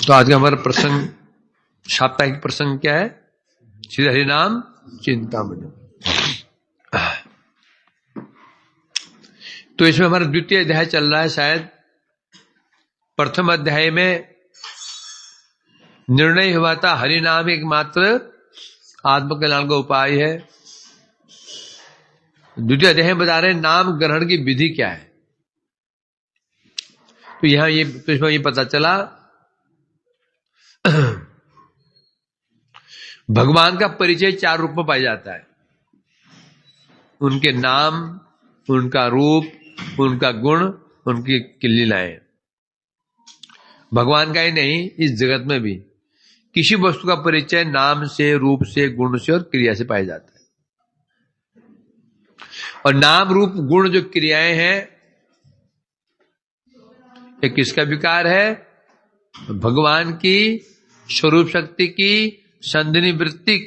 तो आज का हमारा प्रसंग, साप्ताहिक प्रसंग क्या है? श्री हरिनाम चिंतामणि। तो इसमें हमारा द्वितीय अध्याय चल रहा है। शायद प्रथम अध्याय में निर्णय हुआ था हरिनाम एकमात्र आत्मकल्याण का उपाय है। द्वितीय अध्याय में बता रहे हैं नाम ग्रहण की विधि क्या है। तो यहां इसमें ये पता चला भगवान का परिचय 4 रूप में पाया जाता है। उनके नाम, उनका रूप, उनका गुण, उनकी लीलाएं। भगवान का ही नहीं, इस जगत में भी किसी वस्तु का परिचय नाम से, रूप से, गुण से और क्रिया से पाया जाता है। और नाम, रूप, गुण जो क्रियाएं हैं, ये किसका विकार है? भगवान की स्वरूप शक्ति की संधिनी वृत्ति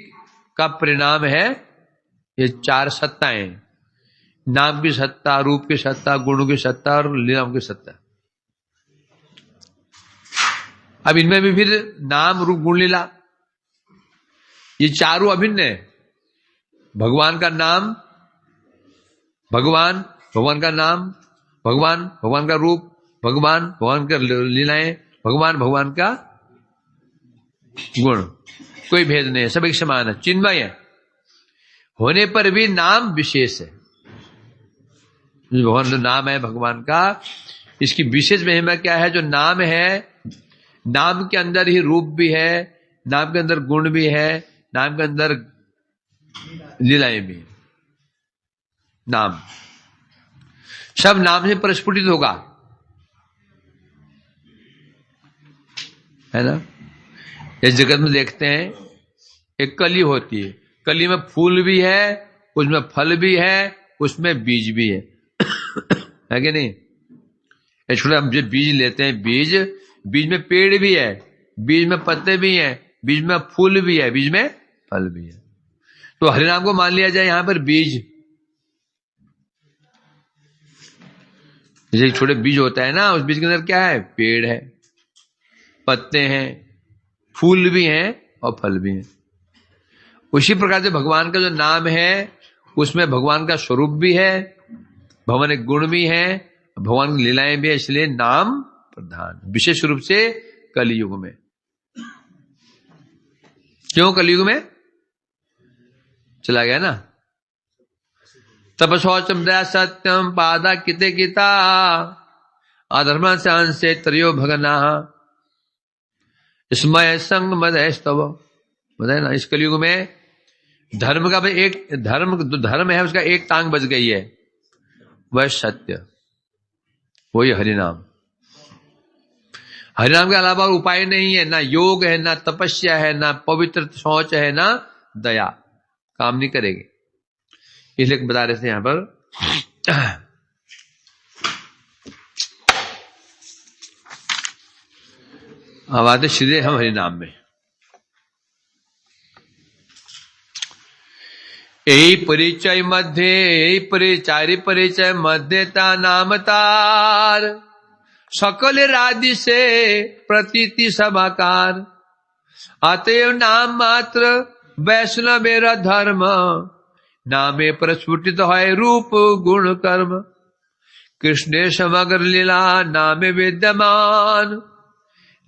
का परिणाम है। ये 4 सत्ताएं, नाम की सत्ता, रूप की सत्ता, गुणों की सत्ता और लीलाओं की सत्ता। अब इनमें भी फिर नाम, रूप, गुण, लीला, ये चारों अभिन्न है। भगवान का नाम, भगवान का नाम, भगवान का रूप, भगवान का लीलाएं, भगवान का गुण, कोई भेद नहीं है, सब एक समान है, चिन्मय है। होने पर भी नाम विशेष है। भगवान जो नाम है भगवान का, इसकी विशेष महिमा क्या है? जो नाम है, नाम के अंदर ही रूप भी है, नाम के अंदर गुण भी है, नाम के अंदर लीलाएं भी है। नाम सब नाम से प्रस्फुटित होगा, है ना। इस जगत में देखते हैं एक कली होती है, कली में फूल भी है, उसमें फल भी है, उसमें बीज भी है कि नहीं? छोटे हम जो बीज लेते हैं, बीज में पेड़ भी है, बीज में पत्ते भी हैं, बीज में फूल भी है, बीज में फल भी है। तो हरिनाम को मान लिया जाए यहां पर बीज। जैसे छोटे बीज होता है ना, उस बीज के अंदर क्या है? पेड़ है, पत्ते हैं, फूल भी हैं और फल भी हैं। उसी प्रकार से भगवान का जो नाम है, उसमें भगवान का स्वरूप भी है, भगवान के गुण भी है, भगवान की लीलाएं भी है। इसलिए नाम प्रधान, विशेष रूप से कलियुग में। क्यों कलियुग में चला गया ना? तपस्वचम दया सत्यम पादा किते किता अधर्म से अंशे त्रयो भगना स्मय संग मदय स्तव। बताए ना, इस कलियुग में धर्म का भी एक धर्म है, उसका एक टांग बच गई है, वह सत्य, वही हरिनाम। हरिनाम के अलावा उपाय नहीं है, ना योग है, ना तपस्या है, ना पवित्र शौच है, ना दया, काम नहीं करेगी। इसलिए बता रहे थे यहां पर अब आते सीधे हम हरिनाम में। यही परिचय मध्य, यही परिचय मध्यता नामतार, सकल राधि से प्रतीति समाकार। अतएव नाम मात्र वैष्णव मेरा धर्म, नामे प्रस्फुटित है रूप गुण कर्म। कृष्ण समग्र लीला नामे विद्यमान,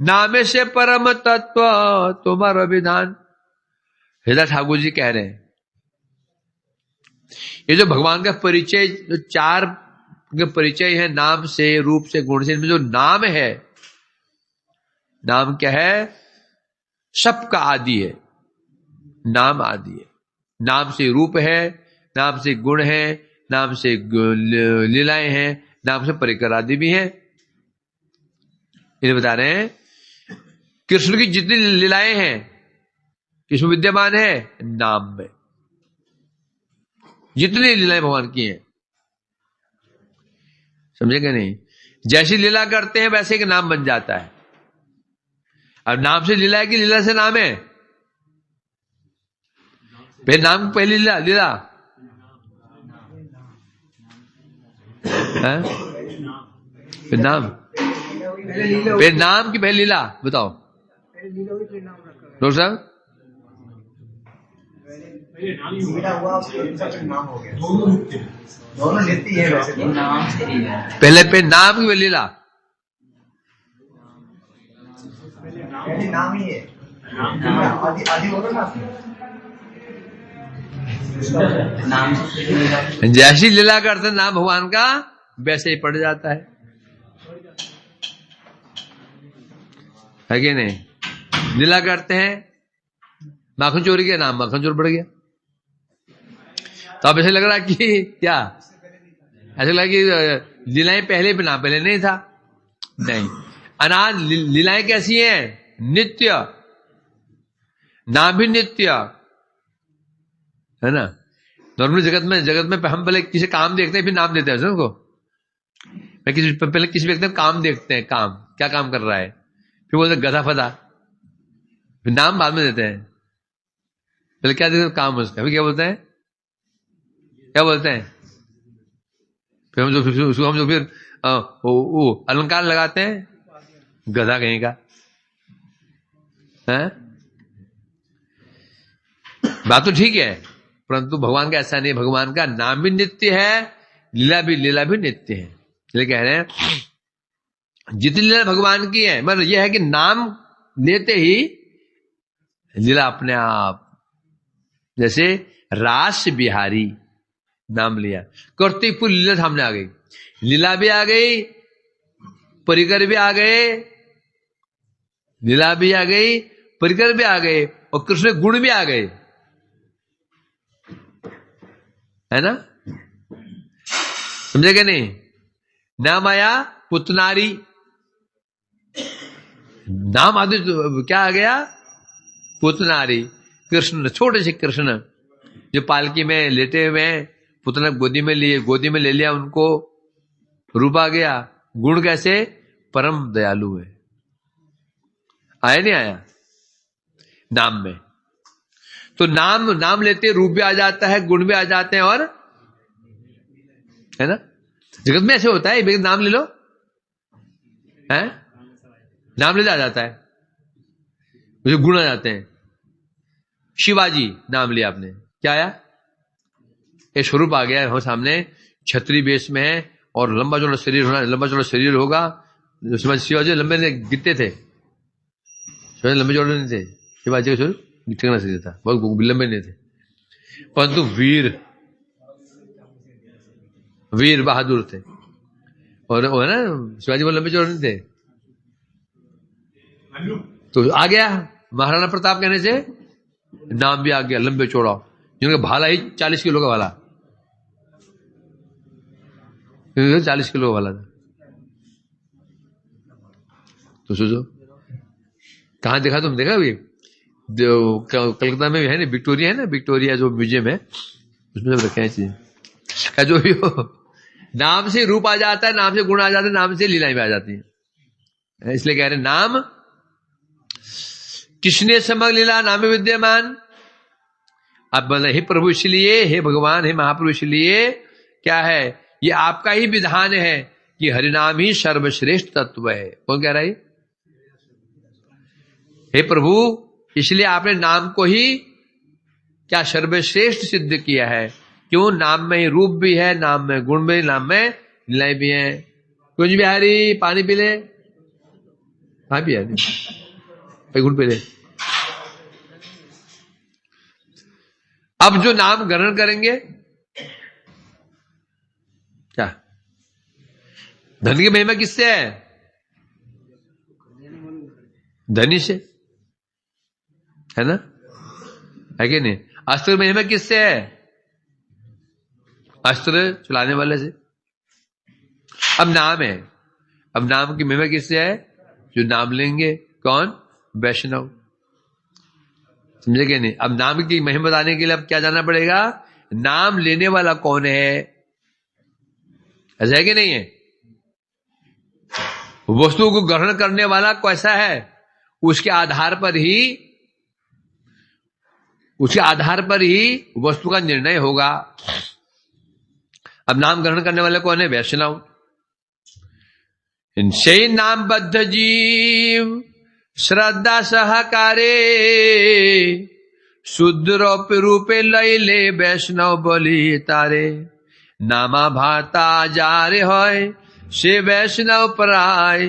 नामे से परम तत्व तुम्हारा विधान। हृदय ठाकुर जी कह रहे हैं, ये जो भगवान का परिचय, जो 4 के परिचय है, नाम से, रूप से, गुण से, इनमें जो नाम है, नाम क्या है? सबका आदि है, नाम आदि है। नाम से रूप है, नाम से गुण है, नाम से लीलाएं हैं, नाम से परिकर आदि भी है। इन्हें बता रहे हैं कृष्ण की जितनी लीलाएं हैं किसमें विद्यमान है? नाम में। जितनी लीलाएं भगवान की हैं, समझेंगे नहीं? जैसी लीला करते हैं वैसे एक नाम बन जाता है। अब नाम से लीला है कि लीला से नाम है? पहले नाम, पहली लीला फिर नाम, फिर नाम की पहली लीला बताओ। डॉक्टर साहब लीला हुआ उसके नाम हो गया, दोनों नित्य है वैसे तो। नाम से लीला, पहले पे नाम की लीला, पहले नाम ही है, आदि बोलो ना, नाम से जैसी लीला करते नाम भगवान का वैसे ही पड़ जाता है कि नहीं? लीला करते हैं, माखन चोरी किया, नाम माखन चोर पड़ गया। तो अब ऐसे लग रहा कि क्या, ऐसे लगा कि लीलाएं पहले पे नाम पहले नहीं था। नहीं, अनाद लीलाएं कैसी हैं? नित्य, नाम भी नित्य है ना। नॉर्मली जगत में हम पहले किसी काम देखते हैं फिर नाम देते हैं उसको। पहले किसी व्यक्ति में काम देखते हैं, काम क्या काम कर रहा है, फिर बोलते गधा फदा, फिर नाम बाद में देते हैं। पहले क्या देते हैं? काम उसका, फिर क्या बोलते हैं, क्या बोलते हैं? फिर हम जो फिर अलंकार लगाते हैं, गधा कहीं का है। बात तो ठीक है, परंतु भगवान का ऐसा नहीं। भगवान का नाम भी नित्य है, लीला भी नित्य है। इसलिए कह रहे हैं जितनी लीला भगवान की है, मतलब यह है कि नाम लेते ही लीला अपने आप, जैसे रास बिहारी नाम लिया, कर्तिकपुर लीला सामने आ गई, लीला भी आ गई, परिकर भी आ गए, लीला भी आ गई, परिकर भी आ गए, और कृष्ण गुण भी आ गए, है ना। समझे क्या नहीं? नाम आया पुतनारी, नाम आदि क्या आ गया? पुतनारी। कृष्ण, छोटे से कृष्ण जो पालकी में लेटे हुए हैं, पुतना गोदी में ले लिया उनको, रूप आ गया। गुण कैसे? परम दयालु है। आया नहीं आया नाम में? तो नाम लेते रूप भी आ जाता है, गुण भी आ जाते हैं, और है ना। जगत में ऐसे होता है, नाम ले लो, है नाम ले आ जाता है, मुझे गुण आ जाते हैं। शिवाजी नाम लिया आपने, क्या आया? ये स्वरूप आ गया हो सामने, छत्री बेश में है और लंबा चौड़ा शरीर होना, लंबा चौड़ा शरीर होगा। शिवाजी लंबे गिरते थे, शिवाजी लंबे चौड़े नहीं थे, शिवाजी का स्वरूप गिरना शरीर था, बहुत लंबे नहीं थे, परंतु वीर बहादुर थे। और वो है ना, शिवाजी बहुत लंबे चौड़े नहीं थे। तो आ गया महाराणा प्रताप कहने से नाम भी आ गया, लंबे चौड़ा, जिनका भाला ही 40 किलो का भाला, 40 किलो का भाला था। तो सोचो कहां देखा, तुम देखा अभी जो कलकत्ता में भी है ना, विक्टोरिया है ना, विक्टोरिया जो म्यूजियम है, उसमें सब रखे हैं चीजें। जो भी हो, नाम से रूप आ जाता है, नाम से गुण आ जाता है, नाम से लीलाएं भी आ जाती है। इसलिए कह रहे हैं नाम किसने समग्र लीला नाम विद्यमान। अब हे प्रभु, इसलिए हे भगवान, हे महाप्रभु, इसलिए क्या है, ये आपका ही विधान है कि हरिनाम ही सर्वश्रेष्ठ तत्व है। कौन कह रहा है? हे प्रभु, इसलिए आपने नाम को ही क्या सर्वश्रेष्ठ सिद्ध किया है। क्यों? नाम में ही रूप भी है, नाम में गुण भी, नाम में लीलाएं भी है। कुंज बिहारी पानी पी ले, हाँ भी है, गुण पी ले। अब जो नाम ग्रहण करेंगे, क्या धन की महिमा किससे है? धनी से, है ना, है कि नहीं? अस्त्र महिमा किससे है? अस्त्र चलाने वाले से। अब नाम है, अब नाम की महिमा किससे है? जो नाम लेंगे। कौन? वैष्णव। समझे कि नहीं? अब नाम की महिमा बताने के लिए अब क्या जानना पड़ेगा? नाम लेने वाला कौन है, ऐसा है कि नहीं है? वस्तु को ग्रहण करने वाला कैसा है, उसके आधार पर ही वस्तु का निर्णय होगा। अब नाम ग्रहण करने वाले कौन है? वैष्णव। इनसे नाम बद्ध जीव श्रद्धा सहकारे शुद्ध रूपे लैले वैष्णव बलि तारे नामा भाता जारे होय से वैष्णव पराय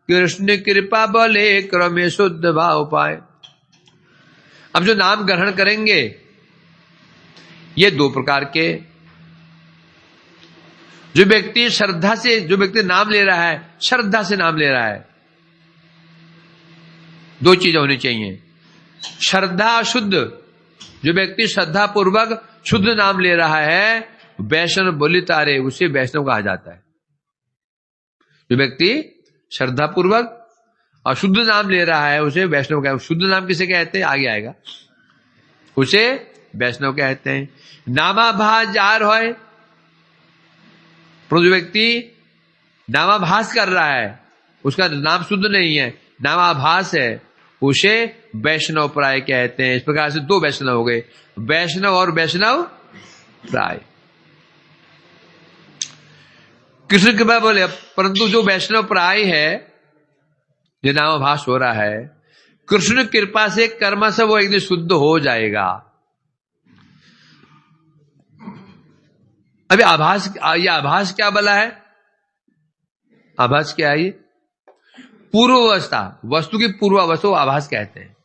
कृष्ण कृपा बले क्रमे शुद्ध भाव पाए। अब जो नाम ग्रहण करेंगे ये दो प्रकार के, जो व्यक्ति श्रद्धा से, जो व्यक्ति नाम ले रहा है श्रद्धा से नाम ले रहा है, दो चीजें होनी चाहिए, श्रद्धा शुद्ध, जो व्यक्ति श्रद्धा पूर्वक शुद्ध नाम ले रहा है वैष्णव बोली तारे उसे वैष्णव कहा जाता है। जो व्यक्ति श्रद्धा पूर्वक और शुद्ध नाम ले रहा है उसे वैष्णव कहते हैं। शुद्ध नाम किसे कहते हैं आगे आएगा, उसे वैष्णव कहते हैं। नामाभास जार होय, जो व्यक्ति नामाभास कर रहा है उसका नाम शुद्ध नहीं है, नामाभास है, उसे वैष्णव प्राय कहते हैं। इस प्रकार से दो वैष्णव हो गए, वैष्णव और वैष्णव प्राय। कृष्ण कृपा बोले, परंतु जो वैष्णव प्राय है, जो नामाभास हो रहा है, कृष्ण कृपा से कर्म से वो एक दिन शुद्ध हो जाएगा। अभी आभास, ये आभास क्या बोला है? आभास क्या है? ये पूर्व अवस्था, वस्तु की पूर्व अवस्था आभास कहते हैं।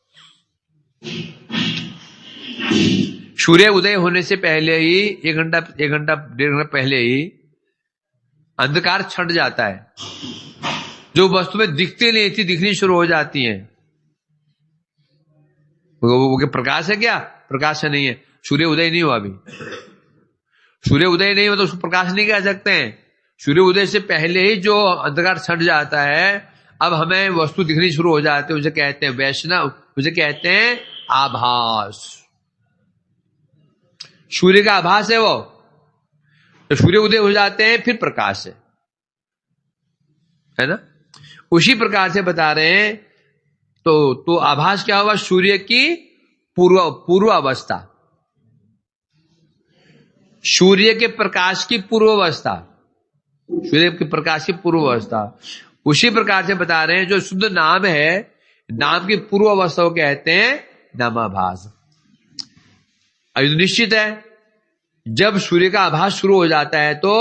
सूर्य उदय होने से पहले ही एक घंटा डेढ़ घंटा पहले ही अंधकार छट जाता है, जो वस्तु में दिखती नहीं थी दिखनी शुरू हो जाती है। वो प्रकाश है क्या? प्रकाश नहीं है, सूर्य उदय नहीं हुआ अभी। सूर्य उदय नहीं हुआ तो उसको प्रकाश नहीं कह सकते हैं। सूर्य उदय से पहले ही जो अंधकार छट जाता है, अब हमें वस्तु दिखनी शुरू हो जाती है, उसे कहते हैं वैष्णव, उसे कहते हैं आभास। सूर्य का आभास है वो, तो सूर्य उदय हो जाते हैं फिर प्रकाश है ना। उसी प्रकार से बता रहे हैं, तो आभास क्या हुआ? सूर्य की पूर्व अवस्था, सूर्य के प्रकाश की पूर्व अवस्था, सूर्य के प्रकाश की पूर्व अवस्था। उसी प्रकार से बता रहे हैं जो शुद्ध नाम है, नाम की पूर्व अवस्था को कहते हैं नामाभास। अब निश्चित है जब सूर्य का आभास शुरू हो जाता है तो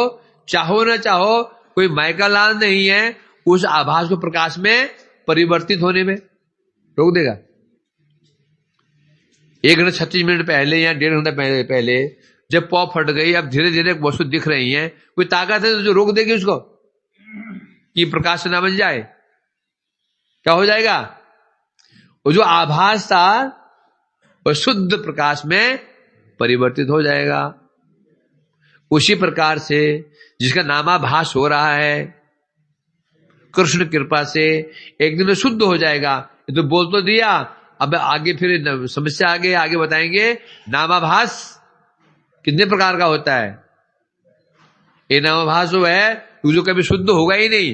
चाहो न चाहो कोई माइकालाल नहीं है उस आभास को प्रकाश में परिवर्तित होने में रोक देगा। 1 घंटा 36 मिनट पहले या 1.5 घंटा पहले जब पॉप फट गई, अब धीरे धीरे वस्तु दिख रही है, कोई ताकत है तो जो रोक देगी उसको कि प्रकाश ना बन जाए? क्या हो जाएगा? वो जो आभास था वह शुद्ध प्रकाश में परिवर्तित हो जाएगा। उसी प्रकार से जिसका नामाभास हो रहा है कृष्ण कृपा से एक दिन में शुद्ध हो जाएगा। ये तो बोल तो दिया, अब आगे फिर समस्या आगे बताएंगे। नामाभास कितने प्रकार का होता है? ये नामाभास जो है जो कभी शुद्ध होगा ही नहीं,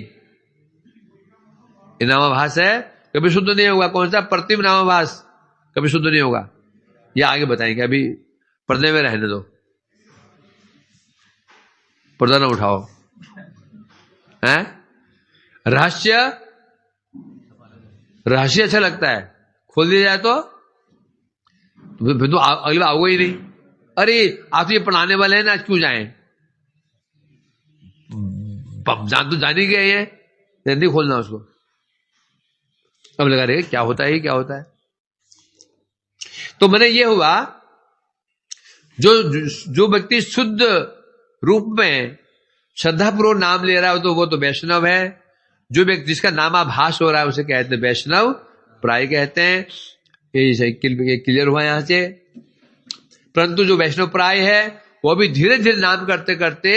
ये नामाभास है कभी शुद्ध नहीं होगा। कौन सा? प्रतिम नामाभास कभी शुद्ध नहीं होगा, ये आगे बताएंगे। अभी पर्दे में रहने दो, पर्दा ना उठाओ। हैं? रहस्य अच्छा लगता है, खोल दिया जाए तो फिर तो अगला आओगे ही नहीं। अरे आप तो ये पढ़ाने वाले हैं ना, आज क्यों जाएं? जान तो जान ही गए हैं, नहीं खोलना उसको। अब लगा रहे क्या होता है। तो मैंने ये हुआ जो व्यक्ति शुद्ध रूप में श्रद्धापूर्वक नाम ले रहा है तो वो तो वैष्णव है। जो व्यक्ति जिसका नामाभास हो रहा है उसे कहते हैं वैष्णव प्राय कहते हैं। ये क्लियर हुआ यहां से। परंतु जो वैष्णव प्राय है वो भी धीरे धीरे नाम करते करते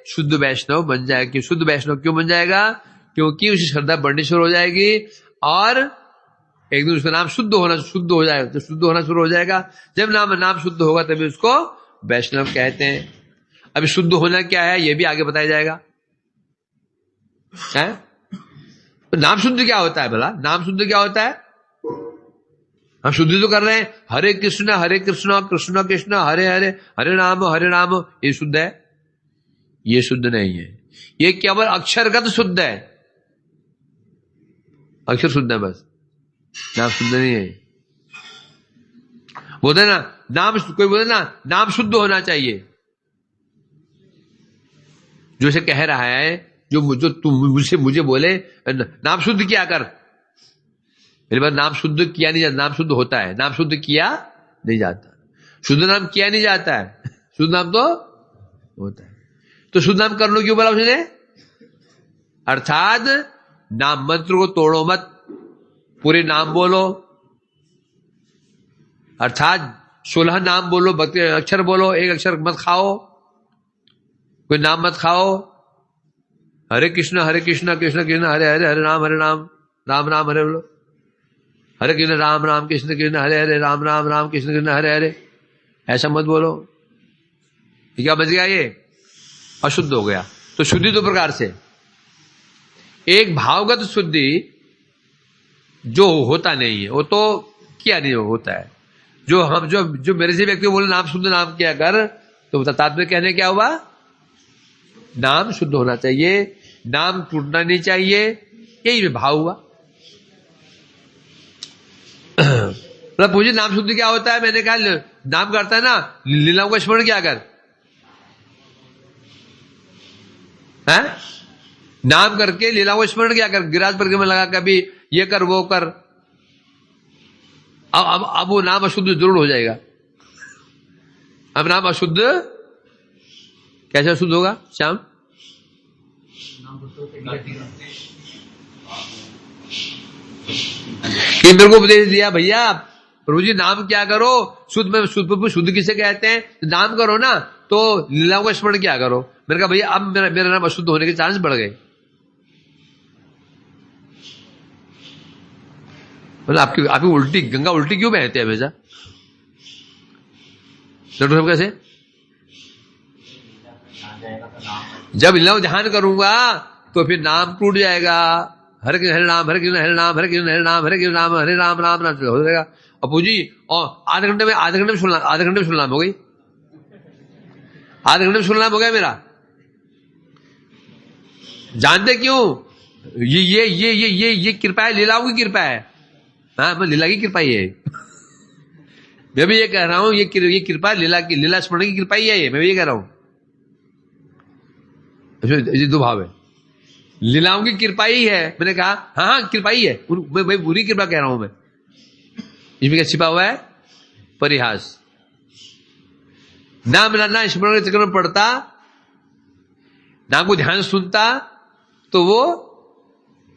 शुद्ध वैष्णव बन जाएगा। शुद्ध वैष्णव क्यों बन जाएगा? क्योंकि उसकी श्रद्धा बढ़नी शुरू हो जाएगी और एक दिन उसका नाम शुद्ध होना शुरू हो जाएगा। जब नाम शुद्ध होगा तभी उसको वैष्णव कहते हैं। अभी शुद्ध होना क्या है ये भी आगे बताया जाएगा। है? तो नाम शुद्ध क्या होता है भला? नाम शुद्ध क्या होता है? हम शुद्धि तो कर रहे हैं, हरे कृष्ण कृष्ण कृष्ण हरे हरे, हरे राम, ये शुद्ध है? ये शुद्ध नहीं है, ये केवल अक्षरगत शुद्ध है। अक्षर शुद्ध है बस। नाम शुद्ध नहीं है। बोलते ना नाम, कोई बोले ना नाम शुद्ध होना चाहिए, जो से कह रहा है, जो तुम मुझे बोले नाम शुद्ध किया कर, मेरे पास नाम शुद्ध किया नहीं जाता, नाम शुद्ध होता है, नाम शुद्ध किया नहीं जाता, शुद्ध नाम किया नहीं जाता है, शुद्ध नाम तो होता है। तो शुद्ध नाम कर लो क्यों बोला उसने? अर्थात नाम मंत्र को तोड़ो मत, पूरे नाम बोलो, अर्थात 16 नाम बोलो, 32 अक्षर बोलो, एक अक्षर मत खाओ, कोई नाम मत खाओ। हरे कृष्ण कृष्ण कृष्ण हरे हरे, हरे राम राम राम हरे बोलो, हरे कृष्ण राम कृष्ण कृष्ण हरे हरे, राम राम कृष्ण कृष्ण हरे हरे, ऐसा मत बोलो। क्या बच गया? ये अशुद्ध हो गया। तो शुद्धि दो प्रकार से, एक भावगत शुद्धि जो होता नहीं है, वो तो किया नहीं होता है, जो मेरे से व्यक्ति बोले नाम शुद्ध नाम किया कर, तो तात्पर्य कहने क्या हुआ? नाम शुद्ध होना चाहिए, नाम टूटना नहीं चाहिए, यही भाव हुआ। मतलब पूछे नाम शुद्ध क्या होता है? मैंने कहा नाम करता है ना, लीलाओं का स्मरण क्या कर है, नाम करके लीलाओं का स्मरण क्या कर, गिराज परिक्रमा लगा, कभी ये कर वो कर, अब वो नाम अशुद्ध जरूर हो जाएगा। अब नाम अशुद्ध कैसे अशुद्ध होगा श्याम? कि मेरे को उपदेश दिया भैया प्रभु जी नाम क्या करो, शुद्ध किसे कहते हैं, नाम करो ना, तो लीलाओं का स्मरण क्या करो। मैंने कहा भैया अब मेरा नाम अशुद्ध होने के चांस बढ़ गए। मतलब आपकी उल्टी गंगा उल्टी क्यों बहते हैं हमेशा? डॉक्टर साहब कैसे? जब लीलाओं ध्यान करूंगा तो फिर नाम टूट जाएगा। हरे कृष्ण हरे नाम, हरे कृष्ण हरे नाम, हरे कृष्ण हरे नाम, हरे कृष्ण नाम, हरे राम राम नाम हो जाएगा। अपू जी और आधे घंटे में सुनना हो गई, आधे घंटे में सुनना हो गया मेरा। जानते क्यों? ये कृपा है, लीलाओं की कृपा है। हाँ, मैं लीला की कृपा ही है। मैं भी ये कह रहा हूं, ये कृपा लीला की, लीला स्मरण की कृपा ही है ये, मैं भी ये कह रहा हूं। ये दो भाव है, लीलाओं की कृपा ही है। मैंने कहा हाँ कृपा ही है, मैं बुरी कृपा कह रहा हूं मैं। इसमें क्या छिपा हुआ है? परिहास। नाम स्मरण के चक्कर में पड़ता, नाम को ध्यान सुनता, तो वो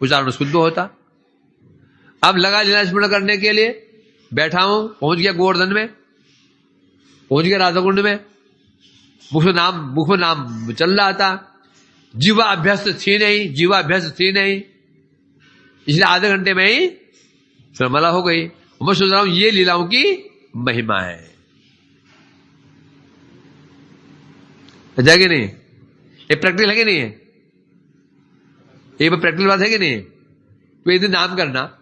उच्चारण शुद्ध होता। अब लगा लीला स्मरण करने के लिए, बैठा हूं, पहुंच गया गोवर्धन में, पहुंच गया राधा कुंड में, मुख में नाम चल रहा था, जीवा अभ्यस्त थी नहीं, इसलिए आधे घंटे में ही श्रमला हो गई। मैं सोच रहा हूं ये लीलाओं की महिमा है, कि नहीं? ये प्रैक्टिकल है कि नहीं है? ये प्रैक्टिकल बात है कि नहीं? तो एक दिन नाम करना,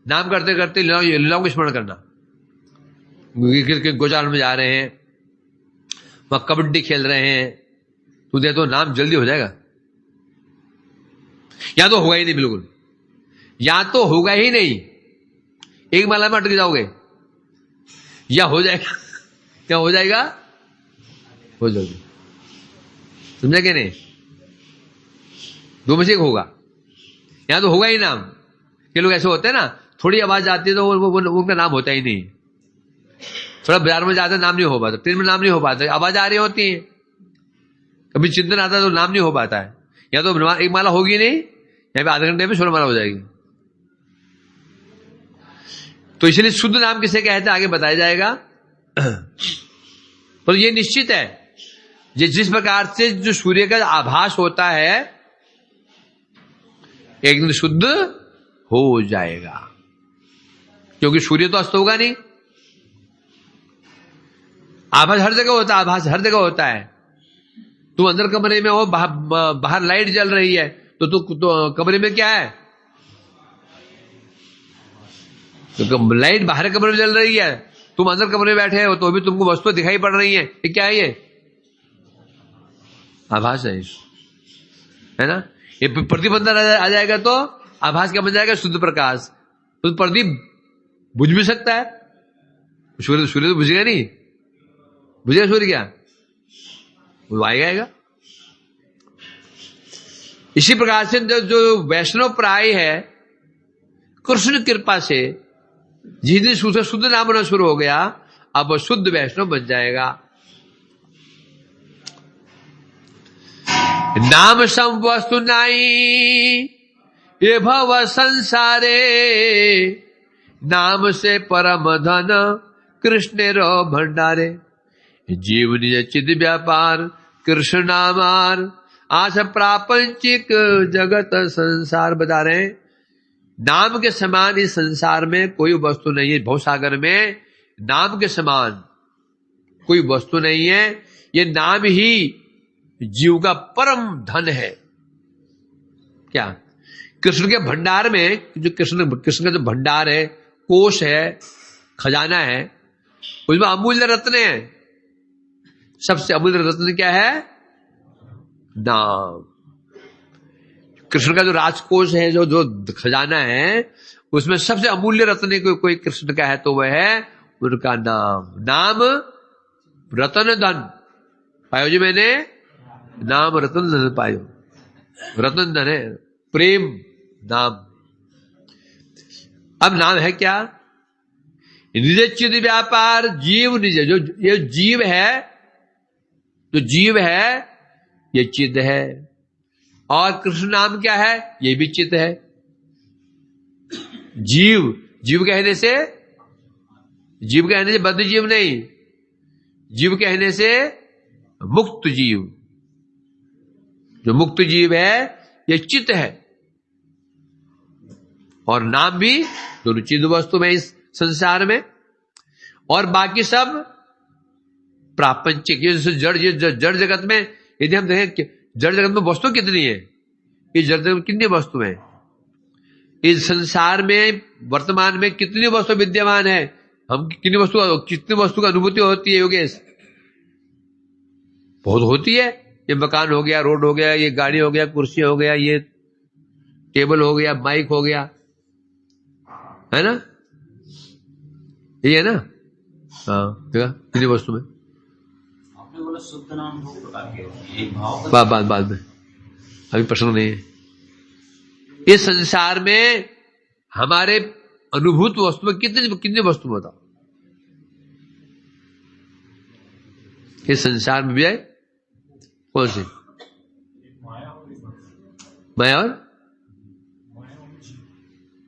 नाम करते करते लीलाओं को स्मरण करना। गोचारण में जा रहे हैं, वहां कबड्डी खेल रहे हैं, तू दे तो नाम जल्दी हो जाएगा। या तो होगा ही नहीं, बिल्कुल या तो होगा ही नहीं, एक माला में अटक जाओगे, या हो जाएगा, क्या हो जाएगा, हो जाओगे। समझा कि नहीं? दो में से एक होगा, या तो होगा ही नाम। के लोग ऐसे होते हैं ना, थोड़ी आवाज आती है तो उनका नाम होता ही नहीं। थोड़ा बाजार में जाते नाम नहीं हो पाता, ट्रेन में नाम नहीं हो पाता, आवाज आ रही होती है, कभी चिंतन आता है तो नाम नहीं हो पाता है। या तो एक माला होगी नहीं, या फिर आधे घंटे में 16 माला हो जाएगी। तो इसलिए शुद्ध नाम किसे कहते हैं आगे बताया जाएगा। पर यह निश्चित है, जिस प्रकार से जो सूर्य का आभास होता है, एक दिन शुद्ध हो जाएगा, क्योंकि सूर्य तो अस्त होगा नहीं। आभास हर जगह होता है, आभास हर जगह होता है। तुम अंदर कमरे में हो, बाहर लाइट जल रही है, तो कमरे में क्या है? तो लाइट बाहर कमरे में जल रही है, तुम अंदर कमरे में बैठे हो तो भी तुमको वस्तु दिखाई पड़ रही है। ये क्या है? ये आभास है ना। ये प्रदीप अंदर आ जाएगा तो आभास क्या बन जाएगा? शुद्ध प्रकाश। तो प्रदीप बुझ भी सकता है। सूर्य तो बुझेगा नहीं, बुझेगा सूर्य क्या? वो आएगा। इसी प्रकार से जो वैष्णव प्राय है, कृष्ण कृपा से जिस दिन शुद्ध नाम होना शुरू हो गया, अब वो शुद्ध वैष्णव बन जाएगा। नाम सम वस्तु नाई ये भव संसारे, नाम से परम धन कृष्ण रो भंडारे। जीव निज चिद व्यापार कृष्ण नामार, आस प्रापंचिक जगत संसार। बता रहे हैं नाम के समान इस संसार में कोई वस्तु नहीं है। भवसागर में नाम के समान कोई वस्तु नहीं है। ये नाम ही जीव का परम धन है। क्या? कृष्ण के भंडार में जो कृष्ण का जो भंडार है, कोष है, खजाना है, उसमें अमूल्य रत्न है। सबसे अमूल्य रत्न क्या है? नाम। कृष्ण का जो राजकोष है, जो खजाना है, उसमें सबसे अमूल्य रत्न कोई कृष्ण का है तो वह है उनका नाम। नाम रतन धन पायो जी मैंने, नाम रतन धन पायो। रतन धन है प्रेम नाम। अब नाम है क्या? निज चिद व्यापार जीव निज। जो ये जीव है, जो जीव है ये चिद है, और कृष्ण नाम क्या है? ये भी चिद है। जीव कहने से बद्ध जीव नहीं, जीव कहने से मुक्त जीव। जो मुक्त जीव है ये चित है, और नाम भी दोनों चिद वस्तु में इस संसार में। और बाकी सब प्रापंचिक। ये जड़ जगत में यदि हम देखें, जड़ जगत में वस्तु कितनी है? इस जड़ जगत में कितनी वस्तु है? इस संसार में वर्तमान में कितनी वस्तु विद्यमान है? हम कितनी वस्तु की अनुभूति होती है योगेश? बहुत होती है। ये मकान हो गया, रोड हो गया, ये गाड़ी हो गया, कुर्सी हो गया, ये टेबल हो गया, माइक हो गया, है ना? ये है ना? हाँ, देखा कितनी वस्तु में। आपने बोला शुद्ध नाम दो प्रकार के होते हैं, एक भाव बाद में, अभी प्रश्न नहीं है। इस संसार में हमारे अनुभूत वस्तु में कितनी वस्तु में बताओ? इस संसार में भी है कौन सी? माया और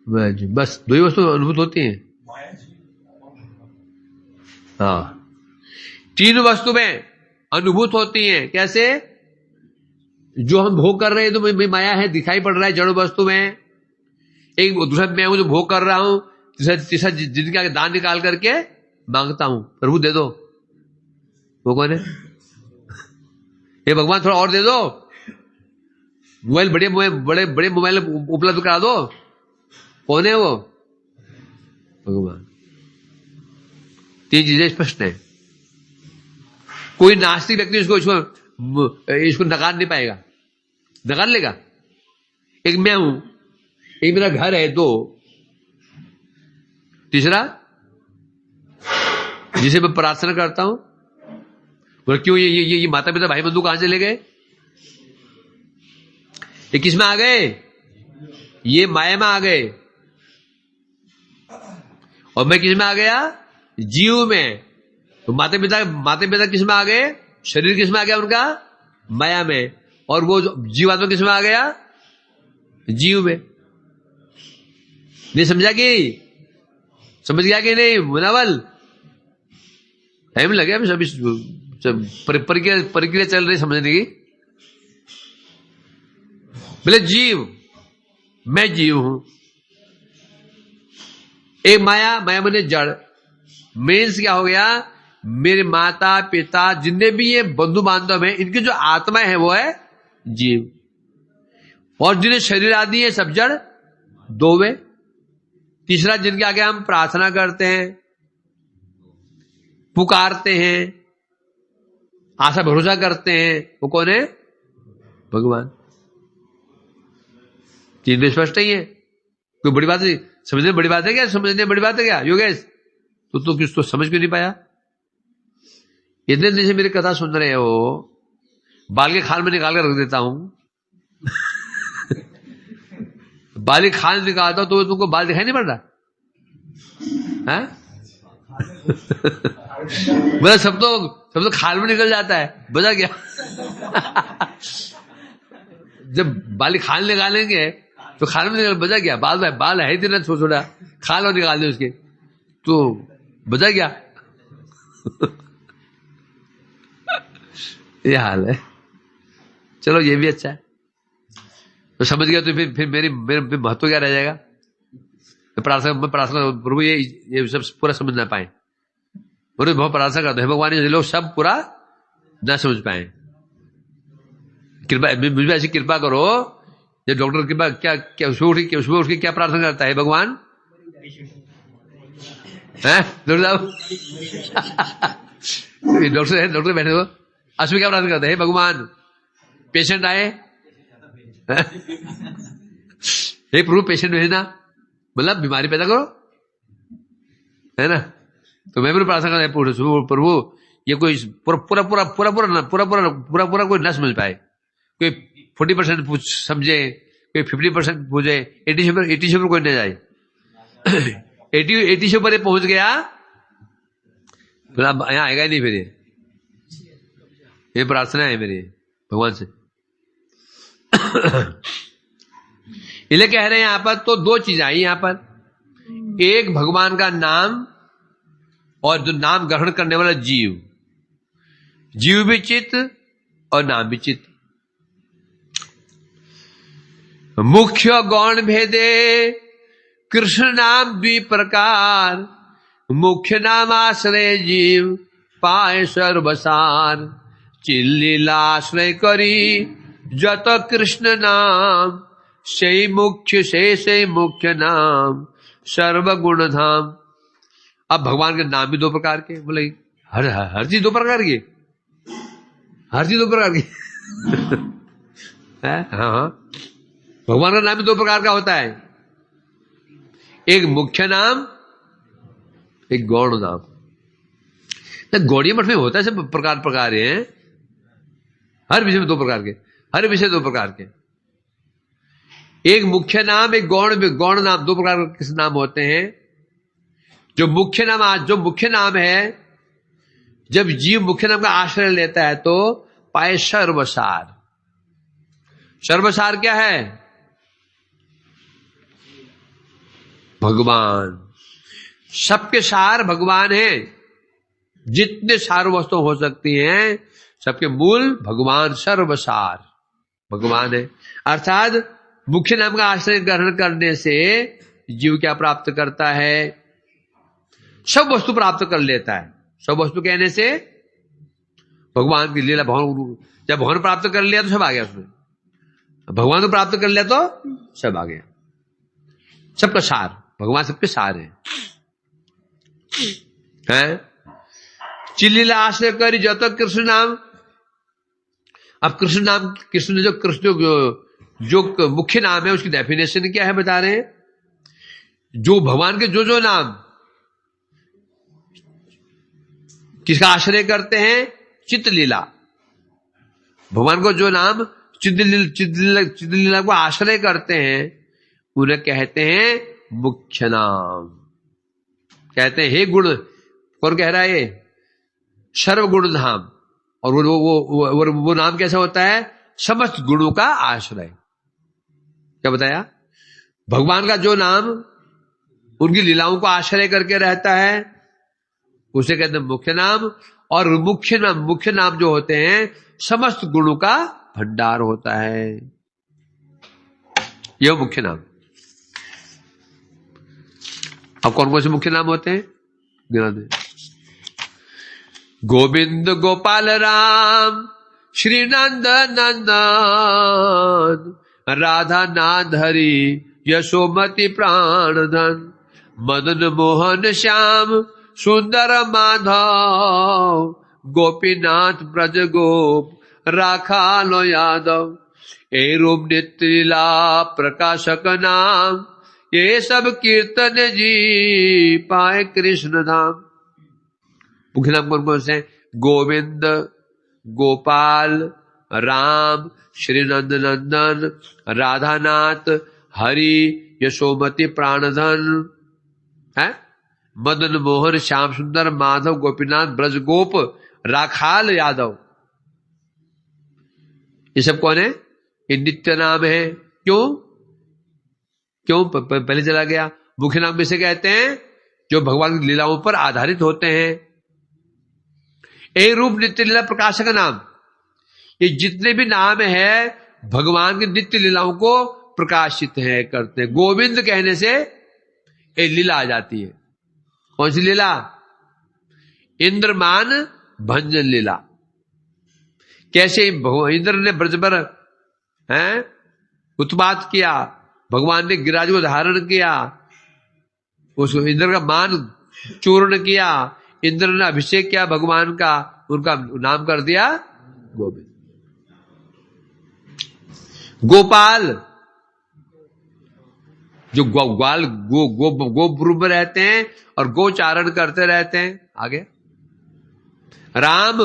जी, बस दो ही वस्तु अनुभूत होती हैं। हाँ, तीन वस्तु में अनुभूत होती हैं। कैसे? जो हम भोग कर रहे हैं तो माया है, दिखाई पड़ रहा है जड़ वस्तु में। एक दूसरा मैं हूं जो भोग कर रहा हूं, तीसरा जिनके दान निकाल करके मांगता हूं, प्रभु दे दो। वो कौन है? हे भगवान थोड़ा और दे दो, मोबाइल बड़े मोबाइल उपलब्ध करा दो। कौन है वो? भगवान। तीन चीजें स्पष्ट है। कोई नास्तिक व्यक्ति इसको नकार नहीं पाएगा। नकार लेगा? एक मैं हूं, एक मेरा घर है, दो, तीसरा जिसे मैं प्रार्थना करता हूं। बोले क्यों? ये माता पिता भाई बंधु कहां से ले गए? ये किस में आ गए? ये माया में आ गए। और मैं किस में आ गया? जीव में। तो माता पिता किस में आ गए? शरीर किस में आ गया उनका? माया में। और वो जीवात्मा किस में आ गया? जीव में। नहीं समझा कि? समझ गया कि नहीं मुनावल? टाइम लगे अभी सब प्रक्रिया चल रही समझने की। बोले जीव, मैं जीव हूं। एक माया मैंने जड़। मीन्स क्या हो गया? मेरे माता पिता जितने भी ये बंधु बांधव हैं, इनकी जो आत्मा है वो है जीव, और जिन्हें शरीर आदि है सब जड़, दो वे। तीसरा जिनके आगे हम प्रार्थना करते हैं, पुकारते हैं, आशा भरोसा करते हैं, वो कौन है? भगवान। तीन स्पष्ट ही है, कोई बड़ी बात नहीं। समझने में बड़ी बात है क्या? समझने में बड़ी बात है क्या योगेश? तो किस तो समझ क्यों नहीं पाया? इतने दिन से मेरी कथा सुन रहे हो, बाल के खाल में निकाल कर रख देता हूं। बाल के खाल निकालता हूं तो तुमको बाल दिखाई नहीं पड़ रहा है? मतलब सब तो खाल में निकल जाता है, बजा क्या? जब बाल खाल निकालेंगे तो खाल में निकल, बजा क्या? बाल है ही तेरा छोटा, खाल और निकाल दे उसके, तो बजा क्या? ये हाल है। चलो ये भी अच्छा है, तो समझ गया तो फिर मेरे महत्व क्या रह जाएगा? मैं प्रार्थना प्रभु ये सब पूरा समझ ना पाए, और बहुत प्रार्थना करते हैं भगवान ये लोग सब पूरा ना समझ पाए। कृपा मुझे ऐसी कृपा करो। ये डॉक्टर कृपा क्या सुबह उठ के क्या प्रार्थना करता है भगवान? डॉक्टर बैठे हो, असली क्या प्रार्थना करते हैं? भगवान पेशेंट आए, हे प्रभु पेशेंट भेजना, मतलब बीमारी पैदा करो, है ना? तो मैं भी प्रार्थना करता है प्रभु ये कोई पूरा कोई ना समझ पाए, कोई 40% समझे, कोई 50% पूछे, 80 से ऊपर कोई ना जाए। 80 से ऊपर पहुंच गया यहाँ आएगा ही नहीं। फिर ये प्रार्थना है मेरी भगवान से। इसलिए कह रहे हैं यहां पर तो दो चीज आई यहां पर, एक भगवान का नाम और जो नाम ग्रहण करने वाला जीव भी चित्त और नाम भी चित्त। मुख्य गौण भेदे कृष्ण नाम द्वि प्रकार, मुख्य नाम आश्रय जीव पाए सर्वसार, चिल्लीलाश्रय करी जत कृष्ण नाम, से मुख्य नाम सर्वगुण धाम। अब भगवान के नाम भी दो प्रकार के, बोले हर चीज दो प्रकार की, हर चीज दो प्रकार की। हाँ, भगवान का नाम भी दो प्रकार का होता है, एक मुख्य नाम, एक गौण नाम। गौड़ीय मठ में होता है सब प्रकार हैं, हर विषय में दो प्रकार के, हर विषय दो प्रकार के। एक मुख्य नाम, एक गौण नाम, दो प्रकार के किस नाम होते हैं? जो मुख्य नाम है, जब जीव मुख्य नाम का आश्रय लेता है तो पाए सर्वसार। सर्वसार क्या है? भगवान। सबके सार भगवान है, जितने सार वस्तु हो सकती हैं सबके मूल भगवान, सर्वसार भगवान है। अर्थात मुख्य नाम का आश्रय ग्रहण करने से जीव क्या प्राप्त करता है? सब वस्तु प्राप्त कर लेता है। सब वस्तु कहने से भगवान की लीला, जब भगवान प्राप्त कर लिया तो सब आ गया उसमें, भगवान को प्राप्त कर लिया तो सब आ गया। सबका सार भगवान, सबके सार है। चिल्लीला आश्रय करी जब तक कृष्ण नाम। अब कृष्ण नाम, कृष्ण जो मुख्य नाम है उसकी डेफिनेशन क्या है बता रहे हैं? जो भगवान के जो नाम किसका आश्रय करते हैं? चित्त लीला। भगवान को जो नाम चित्त लीला को आश्रय करते हैं उन्हें कहते हैं मुख्य नाम। कहते हैं हे गुण, कौन कह रहा है? ये सर्वगुण धाम। और वो नाम कैसा होता है? समस्त गुणों का आश्रय। क्या बताया? भगवान का जो नाम उनकी लीलाओं को आश्रय करके रहता है उसे कहते हैं मुख्य नाम। और मुख्य नाम जो होते हैं समस्त गुणों का भंडार होता है, यह मुख्य नाम। अब कौन कौन से मुख्य नाम होते हैं गिना दे? गोविंद गोपाल राम, श्री नंद नंदन, राधा नाथ हरि यशोमति प्राणधन, मदन मोहन श्याम सुंदर माधव, गोपीनाथ ब्रज गोप राखालो यादव। ए रूप नित्य लीला प्रकाशक नाम, ये सब कीर्तन जी पाए कृष्ण धाम। मुख्य नाम कौन कौन से हैं? गोविंद, गोपाल, राम, श्री नंद नंदन, राधानाथ, हरि, यशोमती, प्राणधन है, मदन मोहन, श्याम सुंदर, माधव, गोपीनाथ, ब्रज गोप, राखाल, यादव। ये सब कौन है? ये नित्य नाम है। क्यों क्यों पहले चला गया। मुख्य नाम किसे कहते हैं? जो भगवान की लीलाओं पर आधारित होते हैं। एक रूप नित्य लीला प्रकाशक नाम, ये जितने भी नाम है भगवान की नित्य लीलाओं को प्रकाशित है करते हैं। गोविंद कहने से एक लीला आ जाती है। कौन सी लीला? इंद्रमान भंजन लीला। कैसे इंद्र ने ब्रज पर उत्पात किया, भगवान ने गिरिराज को धारण किया, उसको इंद्र का मान चूर्ण किया, इंद्र ने अभिषेक किया भगवान का, उनका नाम कर दिया गोविंद। गोपाल जो ग्वाल गो में रहते हैं और गोचारण करते रहते हैं। आगे राम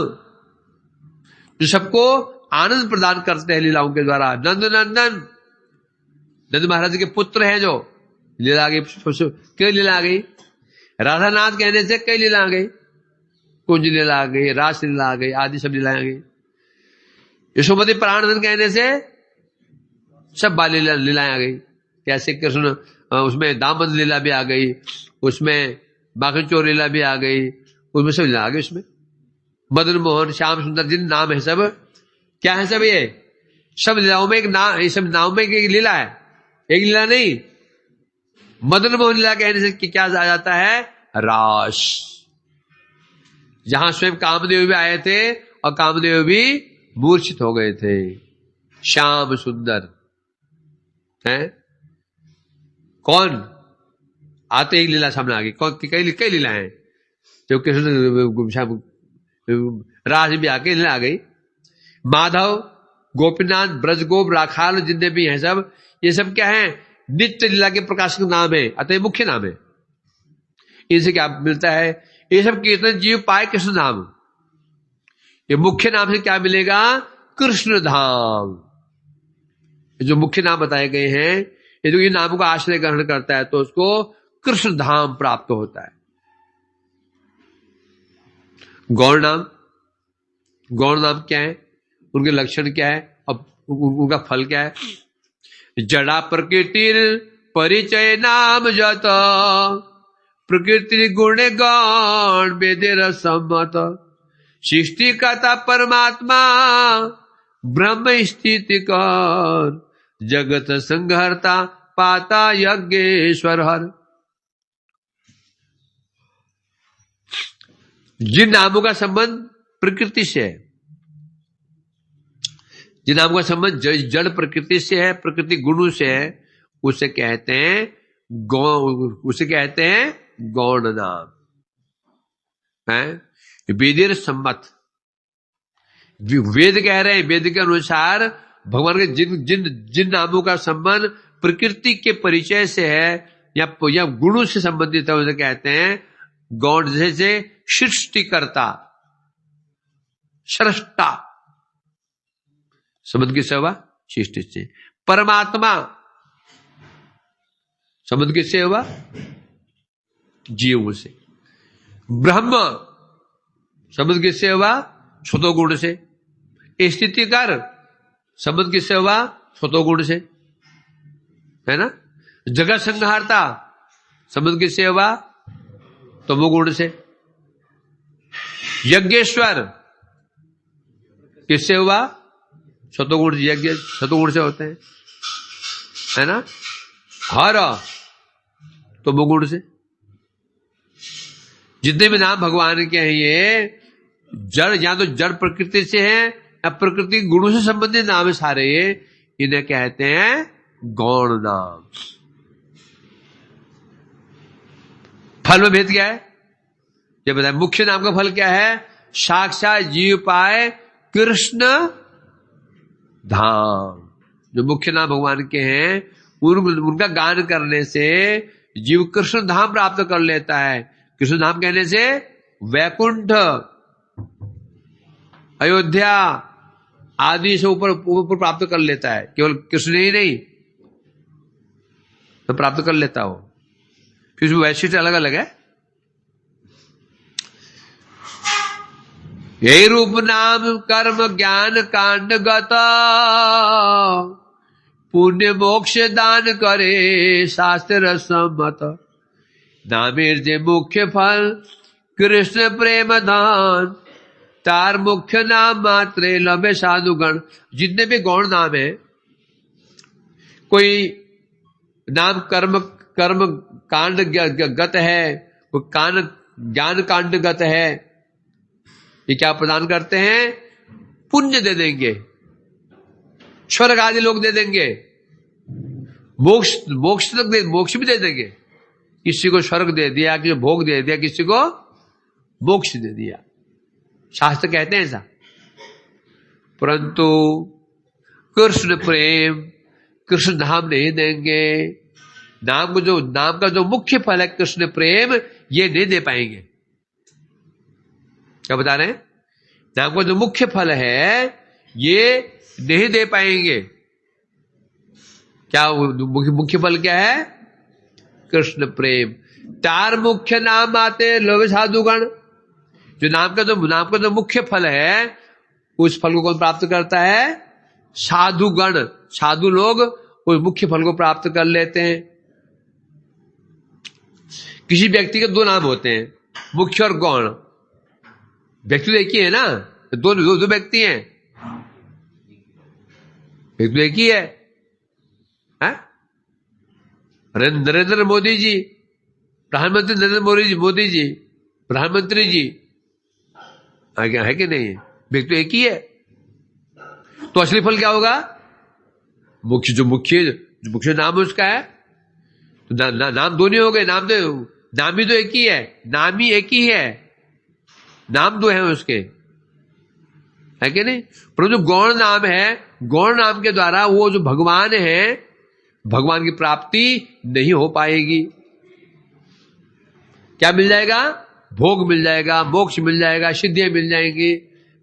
जो सबको आनंद प्रदान करते हैं लीलाओं के द्वारा। नंद नंदन, नंद महाराज के पुत्र हैं जो लीला आ गई। क्यों लीला आ गई? राधानाथ कहने से कई लीला आ गई। कुंज लीला आ गई, रास लीला आ गई, आदि सब लीला आ गई। यशोमती प्राणधन कहने से सब बाल लीलाएं आ गई। कैसे कृष्ण उसमें दामन लीला भी आ गई, उसमें बाकी चोर लीला भी आ गई, उसमें सब लीला आ गई। उसमें मदन मोहन, श्याम सुंदर, जिन नाम है सब क्या है? सब ये सब लीलाओं में एक नाम, ये सब नाम में एक लीला है, एक लीला नहीं। मदन मोहन लीला कहने से क्या आ जाता है? रास, जहां स्वयं कामदेव भी आए थे और कामदेव भी मूर्छित हो गए थे। श्याम सुंदर है कौन? आते ही लीला सामने आ गई। कौन? कई लीला है जो कृष्ण राज भी आके लीला आ गई। माधव, गोपीनाथ, ब्रजगोप, राखाल जितने भी हैं सब, ये सब क्या है? नित्य लीला के प्रकाशक नाम है, अतः मुख्य नाम है। इनसे क्या मिलता है? ये सब कीर्तन जीव पाए कृष्ण धाम। ये मुख्य नाम से क्या मिलेगा? कृष्ण धाम। जो मुख्य नाम बताए गए हैं, ये जो ये नामों का आश्रय ग्रहण करता है तो उसको कृष्ण धाम प्राप्त होता है। गौर नाम, गौर नाम क्या है? उनके लक्षण क्या है और उनका फल क्या है? जड़ा प्रकृति परिचय नाम जत, प्रकृति गुण गण वेदेर सम्मत, सृष्टि कर्ता परमात्मा ब्रह्म स्थिति कर, जगत संहर्ता पाता यज्ञेश्वर हर। जिन नामों का संबंध प्रकृति से है, जिन नामों का संबंध जड़ प्रकृति से है, प्रकृति गुणों से है, उसे कहते हैं गौण नाम है। वेदेर सम्मत, वेद कह रहे हैं, वेद के अनुसार भगवान के जिन नामों का संबंध प्रकृति के परिचय से है या गुणों से संबंधित है, उसे कहते हैं गौण। जैसे सृष्टिकर्ता, सृष्टा, संबंध किससे हुआ? सृष्टि से। परमात्मा संबंध किससे हुआ? जीव से। ब्रह्म संबंध किससे हुआ? स्वतो गुण से। स्थितिकर संबंध किससे हुआ? स्वतो गुण से, है ना। जगत संहारता संबंध किससे हुआ? तमोगुण से। यज्ञेश्वर किससे हुआ? सतोगुण। यज्ञ सतोगुण से होते हैं, है ना। हर तमोगुण से। जितने भी नाम भगवान के हैं ये जड़, या तो जड़ प्रकृति से है या प्रकृति गुणों से संबंधित नाम है सारे ये, इन्हें कहते हैं गौण नाम। फल में भेद क्या है ये बताए। मुख्य नाम का फल क्या है? साक्षात जीव पाए कृष्ण धाम। जो मुख्य नाम भगवान के हैं उनका गान करने से जीव कृष्ण धाम प्राप्त कर लेता है। कृष्ण धाम कहने से वैकुंठ, अयोध्या आदि से ऊपर प्राप्त कर लेता है। केवल कृष्ण ही नहीं तो प्राप्त कर लेता हो। फिर वैशिष्ट अलग अलग है। यही रूप नाम कर्म ज्ञान कांड गता, पुण्य मोक्ष दान करे शास्त्र सम्मत। नामेर जे मुख्य फल कृष्ण प्रेम दान, तार मुख्य नाम मात्रे लभे साधुगण। जितने भी गौण नाम है, कोई नाम कर्म कर्म कांड गत है, कोई ज्ञान कांड गत है। ये क्या प्रदान करते हैं? पुण्य दे देंगे, स्वर्ग आदि लोग दे देंगे, मोक्ष भी दे देंगे। किसी को स्वर्ग दे दिया, किसी को भोग दे दिया, किसी को मोक्ष दे दिया। शास्त्र कहते हैं ऐसा। परंतु कृष्ण प्रेम, कृष्ण धाम नहीं देंगे। नाम का जो मुख्य फल है कृष्ण प्रेम, ये नहीं दे पाएंगे। क्या बता रहे हैं? नाम का जो मुख्य फल है ये नहीं दे पाएंगे। क्या मुख्य फल क्या है? कृष्ण प्रेम। तार मुख्य नाम आते लोभ साधुगण। जो नाम का जो मुख्य फल है, उस फल को कौन प्राप्त करता है? साधुगण। साधु लोग उस मुख्य फल को प्राप्त कर लेते हैं। किसी व्यक्ति के दो नाम होते हैं, मुख्य और गौण। व्यक्ति तो एक ही है ना, दो व्यक्ति हैं, एक तो एक ही है। नरेंद्र मोदी जी, प्रधानमंत्री नरेंद्र मोदी जी, प्रधानमंत्री जी, आगे है कि नहीं? व्यक्ति तो एक ही है। तो असली फल क्या होगा? जो मुख्य नाम उसका है, तो नाम दो नहीं हो गए। नाम ही तो एक ही है, नाम ही एक ही है, नाम दो है उसके, है कि नहीं? पर जो गौण नाम है, गौण नाम के द्वारा वो जो भगवान है, भगवान की प्राप्ति नहीं हो पाएगी। क्या मिल जाएगा? भोग मिल जाएगा, मोक्ष मिल जाएगा, सिद्धियां मिल जाएंगी,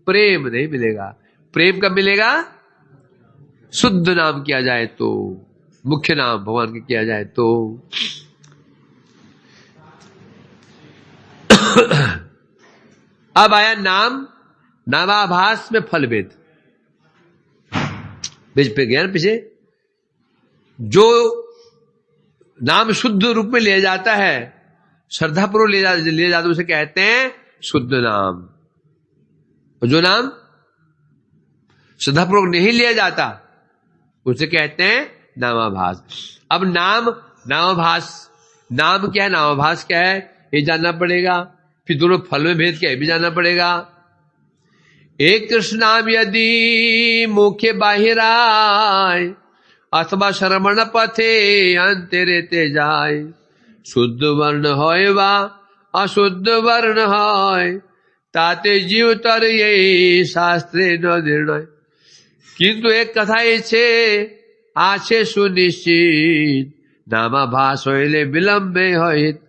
प्रेम नहीं मिलेगा। प्रेम कब मिलेगा? शुद्ध नाम किया जाए तो, मुख्य नाम भगवान के किया जाए तो। अब आया नाम, नामाभास में फल भेद। पे गया ना पीछे। जो नाम शुद्ध रूप में लिया जाता है, श्रद्धापूर्वक ले जाते उसे कहते हैं शुद्ध नाम। और जो नाम श्रद्धापूर्वक नहीं लिया जाता उसे कहते हैं नामाभास। अब नामाभास, नाम क्या है, नामाभास क्या है, ये जानना पड़ेगा। फिर दोनों फल में भेद क्या है भी जानना पड़ेगा। एक कृष्ण नाम यदि मुख्य बाहिराय, अथवा श्रवण पथे अंतरे ते जाय। शुद्ध वर्ण होय वा अशुद्ध वर्ण होय, ताते जीव तर ये शास्त्रे न निर्णय। किंतु एक कथा छे आछे सुनिश्चित, नामाभास होइले विलंबे होइत।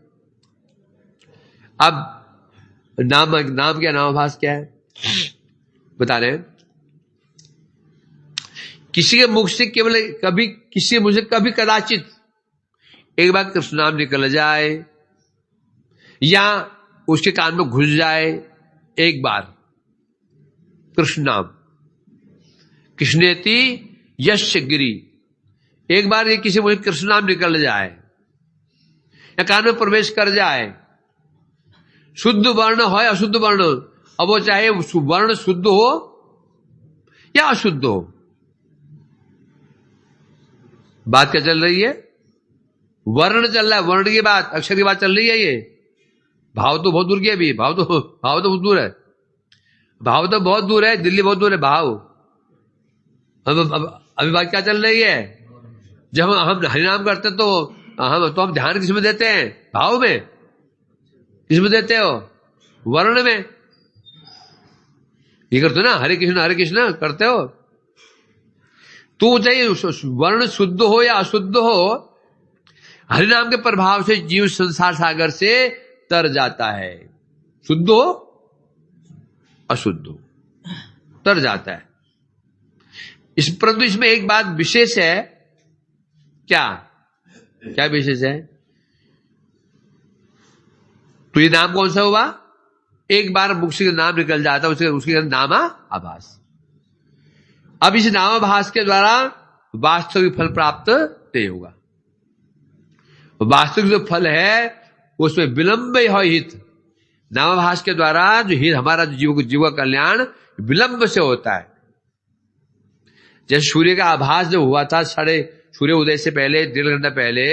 अब नाम क्या, नामाभास क्या है बता रहे हैं। किसी के मुख से केवल कभी, किसी के मुख से कभी कदाचित एक बार कृष्ण नाम निकल जाए, या उसके कान में घुस जाए एक बार कृष्ण नाम, कृष्णेति यश गिरी। एक बार ये किसी मुझे कृष्ण नाम निकल जाए या कान में प्रवेश कर जाए, शुद्ध वर्ण हो या अशुद्ध वर्ण, अब वो चाहे वर्ण शुद्ध हो या अशुद्ध हो। बात क्या चल रही है? वर्ण चल रहा है, वर्ण की बात, अक्षर की बात चल रही है। ये भाव तो बहुत दूर की है अभी, भाव तो बहुत दूर है, भाव तो बहुत दूर है, दिल्ली बहुत दूर है भाव। अभी बात क्या चल रही है? जब हम हरिनाम करते तो हम ध्यान किसमें देते हैं? भाव में। किसमें देते हो? वर्ण में। ये करते हो ना, हरे कृष्ण करते हो। तो चाहे वर्ण शुद्ध हो या अशुद्ध हो, हरिनाम के प्रभाव से जीव संसार सागर से तर जाता है। शुद्ध हो अशुद्ध हो तर जाता है। परंतु इसमें एक बात विशेष है। क्या क्या विशेष है? तो ये नाम कौन सा हुआ? एक बार मुख से नाम निकल जाता है उसके नामा आभास। अब इस नामाभास के द्वारा वास्तविक फल प्राप्त नहीं होगा। वास्तविक जो फल है उसमें विलंब है हित। नामाभास के द्वारा जो हित हमारा जीव का कल्याण विलंब से होता है। जैसे सूर्य का आभास जो हुआ था सूर्य उदय से पहले 1.5 घंटा पहले,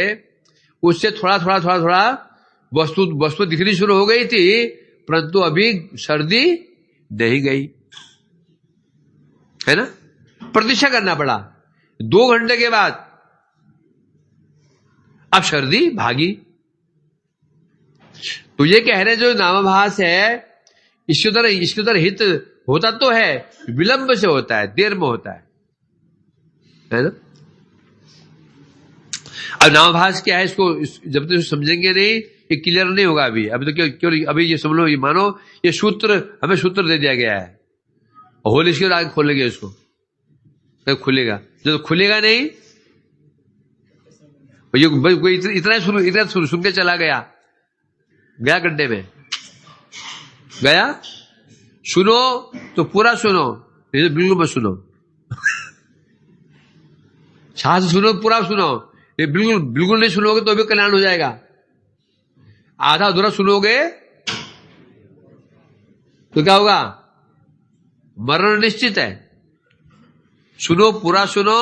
उससे थोड़ा वस्तु दिखनी शुरू हो गई थी, परंतु अभी सर्दी नहीं गई है ना। प्रतीक्षा करना पड़ा। 2 घंटे के बाद अब सर्दी भागी। तो ये कह रहे जो नामाभास है इसके उधर हित होता तो है, विलंब से होता है, देर में होता है ना। अब नामाभास क्या है, इसको जब तक समझेंगे नहीं ये क्लियर नहीं होगा। अभी तो क्यों अभी ये समझ लो, ये मानो ये सूत्र हमें सूत्र दे दिया गया है, होल इसके आगे खोलेंगे इसको, तब खुलेगा। जब खुलेगा नहीं, कोई इतना सुन के चला गया गड्ढे में गया। सुनो तो पूरा सुनो, नहीं तो बिल्कुल मत सुनो। शास्त्र सुनो पूरा सुनो, ये बिल्कुल नहीं सुनोगे तो भी कल्याण हो जाएगा। आधा अधूरा सुनोगे तो क्या होगा? मरण निश्चित है। सुनो पूरा सुनो,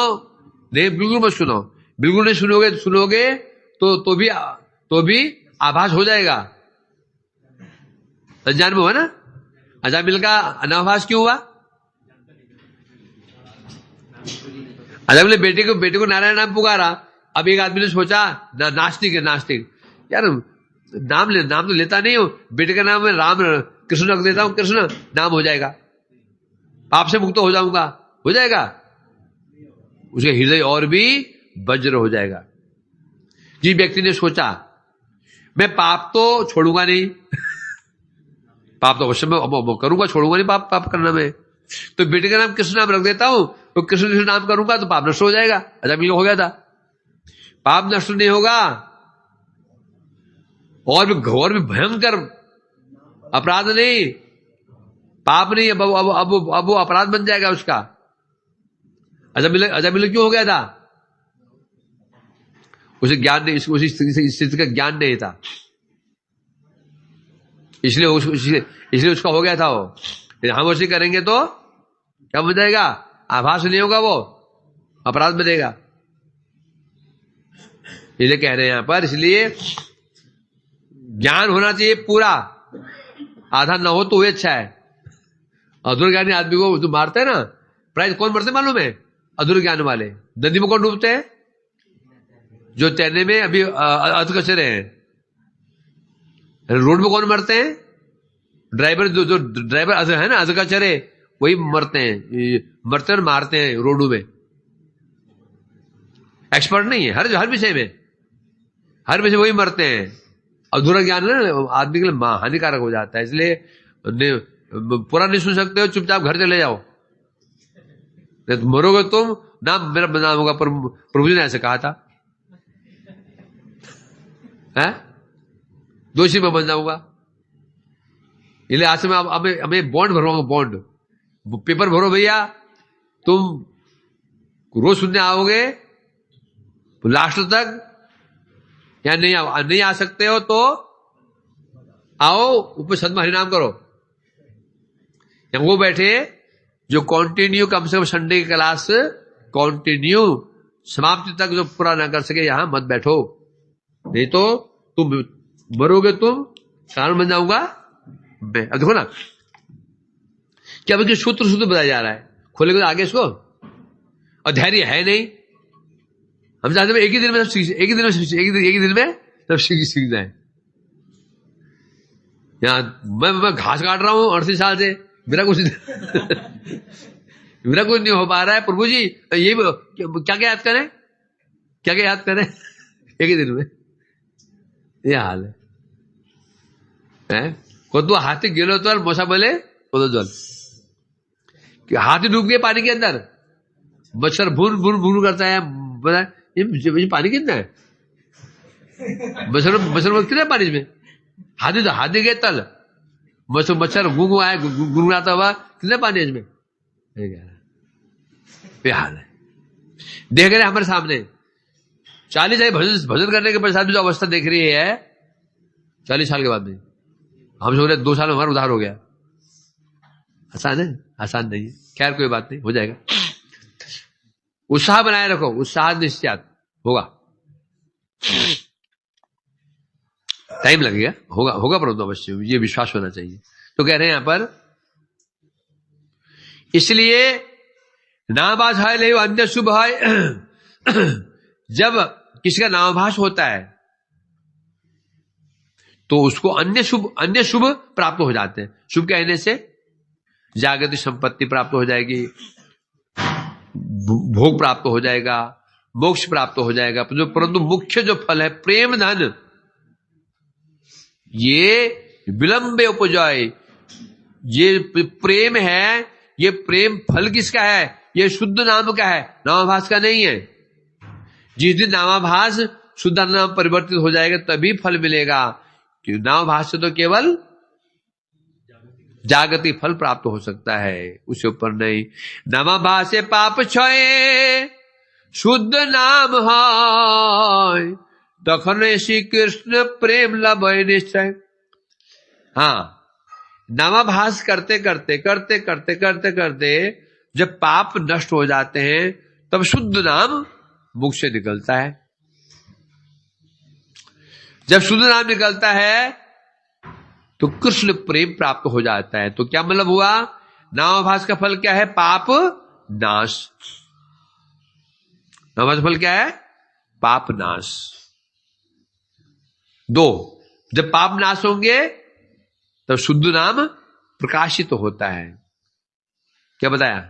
नहीं बिल्कुल मत सुनो। बिल्कुल नहीं सुनोगे तो भी आभास हो जाएगा। अज्ञान में हुआ ना। अजामिल का अनाभास क्यों हुआ? अजामिल बेटे को नारायण नाम पुकारा। अब एक आदमी ने सोचा नास्तिक है, नास्तिक यार नाम तो लेता नहीं हो, बेटे का नाम है राम कृष्ण रख देता हूं, कृष्ण नाम हो जाएगा, पाप से मुक्त हो जाऊंगा। हो जाएगा, उसके हृदय और भी वज्र हो जाएगा। जिस व्यक्ति ने सोचा मैं पाप तो छोड़ूंगा नहीं, पाप तो अवश्य मैं करूंगा, छोड़ूंगा नहीं पाप करना मैं, तो बेटे का नाम कृष्ण नाम रख देता हूं, तो कृष्ण नाम करूंगा तो पाप नष्ट हो जाएगा। अच्छा बिल्कुल हो गया था। पाप नष्ट नहीं होगा, और भी भयंकर अपराध नहीं, पाप नहीं, अब वो अपराध बन जाएगा उसका। अजामिल क्यों हो गया था? उसे ज्ञान नहीं, उसी स्थिति का ज्ञान नहीं था, इसलिए उसका हो गया था वो। हम उसी करेंगे तो क्या बन जाएगा? आभास नहीं होगा, वो अपराध बनेगा। इसलिए कह रहे हैं यहां पर, इसलिए ज्ञान होना चाहिए पूरा, आधा ना हो तो अच्छा है। अधूर ज्ञानी आदमी को जो मारते हैं ना, प्राइज कौन मरते मालूम है? अधूर ज्ञान वाले। नदी में कौन डूबते हैं? जो तैरने में अभी अधकचरे हैं। रोड में कौन मरते हैं? ड्राइवर, जो ड्राइवर है ना अधकचरे, वही मरते हैं और मारते हैं रोडों में। एक्सपर्ट नहीं है हर विषय में, हर विषय वही मरते हैं। अधूरा ज्ञान ना आदमी के लिए हानिकारक हो जाता है। इसलिए पूरा नहीं सुन सकते हो, चुपचाप घर चले जाओ, नहीं तो मरोगे तुम, नाम मेरा बदनाम होगा। पर प्रभु जी ने ऐसे कहा था, है दोषी में बन जाऊंगा। इसलिए आज से मैं हमें बॉन्ड भरवाऊंगा, बॉन्ड पेपर भरो भैया, तुम रोज सुनने आओगे लास्ट तक, या नहीं आ सकते हो तो आओ ऊपर सदमा हरिनाम करो। या वो बैठे जो कंटिन्यू, कम से कम संडे की क्लास कंटिन्यू समाप्ति तक जो पूरा ना कर सके, यहां मत बैठो, नहीं तो तुम मरोगे, तुम कारण बन जाऊंगा मैं। अब देखो ना क्या बल्कि सूत्र बताया जा रहा है, खोलेंगे तो आगे इसको। और धैर्य है नहीं, हम चाहते हैं एक ही दिन में सब सीख जाए। यहां मैं घास काट रहा हूं 38 साल से, मेरा कुछ मेरा कुछ नहीं हो पा रहा है प्रभु जी, ये क्या क्या याद करें, क्या क्या याद करें एक ही दिन में, ये हाल है। कोई हाथी गेलो तो मोसा बोले तो जल, हाथी डूब गए पानी के अंदर, मच्छर भून भून भून करता है, ये पानी कितना है, मच्छर कितना पानी में, हाथी गए तल, मच्छर गुनगुनाता हुआ कितना पानी इसमें, ये हाल है। देख रहे हमारे सामने 40 साल भजन करने के पश्चात जो अवस्था देख रही है 40 साल के बाद में, हम सोच रहे 2 साल में हमारा उधार हो गया। आसान है? आसान नहीं है। खैर कोई बात नहीं, हो जाएगा। उत्साह बनाए रखो, उत्साह निश्चयात होगा, टाइम लगेगा, होगा होगा परंतु अवश्य, ये विश्वास होना चाहिए। तो कह रहे हैं यहां पर, इसलिए नामाभास है नहीं अन्य शुभ है। जब किसी का नामाभास होता है तो उसको अन्य शुभ प्राप्त हो जाते हैं। शुभ कहने से जागृति संपत्ति प्राप्त हो जाएगी, भोग प्राप्त हो जाएगा, मोक्ष प्राप्त हो जाएगा। परंतु मुख्य जो फल है प्रेम धन, ये विलंबे उपजाए, ये प्रेम है, ये प्रेम फल किसका है, ये शुद्ध नाम का है, नामाभास का नहीं है। जिस दिन नामाभास शुद्ध नाम परिवर्तित हो जाएगा तभी फल मिलेगा, क्योंकि नामाभास से तो केवल जागतिक फल प्राप्त हो सकता है, उससे ऊपर नहीं। नामाभास से पाप क्षय शुद्ध नाम है, तखन श्री कृष्ण प्रेम लभय निश्चय। हाँ, नामाभास करते करते करते करते करते करते जब पाप नष्ट हो जाते हैं तब शुद्ध नाम मुख से निकलता है। जब शुद्ध नाम निकलता है तो कृष्ण प्रेम प्राप्त हो जाता है। तो क्या मतलब हुआ, नामाभास का फल क्या है, पाप नाश। नामाभास का फल क्या है, पाप नाश। 2, जब पाप नाश होंगे तब शुद्ध नाम प्रकाशित होता है। क्या बताया,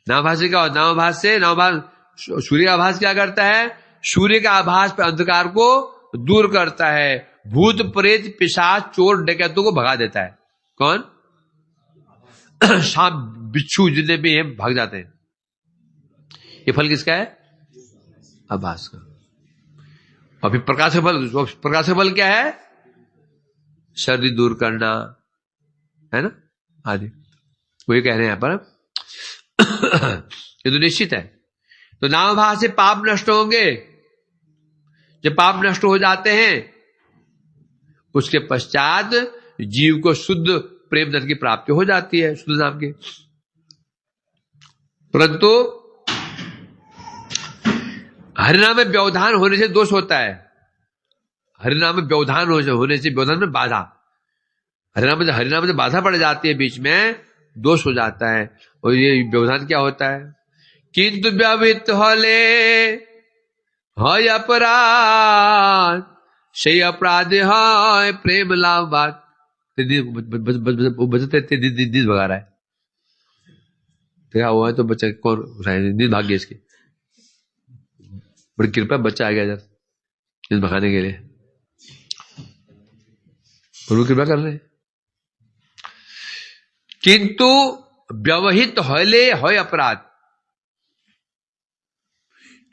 नामाभास से क्या होता है, नामाभास सूर्य का आभास क्या करता है, सूर्य का आभास पे अंधकार को दूर करता है, भूत प्रेत पिशाच चोर डकैतों को भगा देता है। कौन, सांप बिच्छू जितने भी हैं भाग जाते हैं। ये फल किसका है, आभास का। और फिर प्रकाश का फल क्या है, सर्दी दूर करना, है ना, आदि। वो ये कह रहे हैं यहां पर। ये तो निश्चित है। तो नामाभास से पाप नष्ट होंगे, जब पाप नष्ट हो जाते हैं उसके पश्चात जीव को शुद्ध प्रेम धन की प्राप्ति हो जाती है, शुद्ध नाम की। परंतु हरिनाम में व्यवधान होने से दोष होता है। हरिनाम में व्यवधान होने से, व्यवधान में बाधा, हरिनाम में बाधा पड़ जाती है, बीच में दोष हो जाता है। और ये व्यवधान क्या होता है, किंतु व्यवहित होले है अपराध, से अपराध है प्रेम लाभ बात। बचते नींद भगा रहा है, देखा हुआ है तो बच्चा कौन नींद भाग गया इसकी, बड़ी कृपा बच्चा आ गया इधर नींद भगाने के लिए, प्रभु कृपा कर रहे। किंतु व्यवहित होले है अपराध,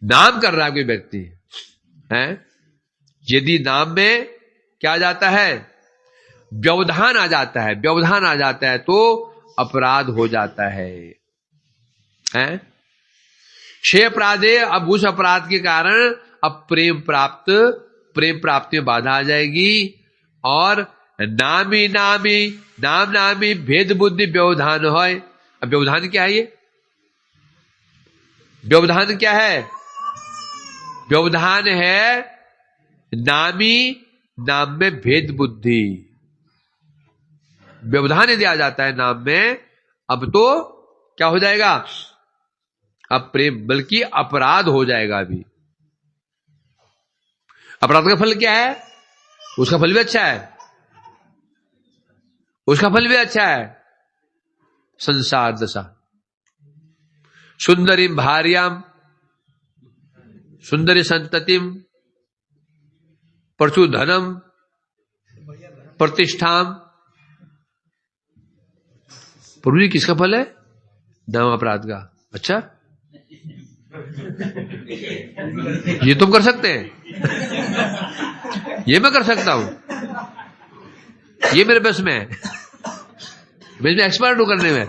नाम कर रहा है कोई व्यक्ति है, यदि नाम में क्या आ जाता है, व्यवधान आ जाता है, व्यवधान आ जाता है तो अपराध हो जाता है, हैं? छह अपराधे, अब उस अपराध के कारण अब प्रेम प्राप्ति में बाधा आ जाएगी। और नाम नामी भेद बुद्धि व्यवधान है। अब व्यवधान क्या है, ये व्यवधान क्या है, व्यवधान है नाम में भेद बुद्धि। व्यवधान यदि आ जाता है नाम में, अब तो क्या हो जाएगा, अब प्रेम बल्कि अपराध हो जाएगा। अभी अपराध का फल क्या है, उसका फल भी अच्छा है, उसका फल भी अच्छा है, संसार दशा। सुंदरीम भार्याम, सुंदरी संततिम, प्रचुधनम, प्रतिष्ठाम। प्रभु जी किसका फल है? दाम अपराध का। अच्छा, ये तुम कर सकते हैं, ये मैं कर सकता हूं, ये मेरे बस में है, मैं इसमें एक्सपर्ट हूं करने में।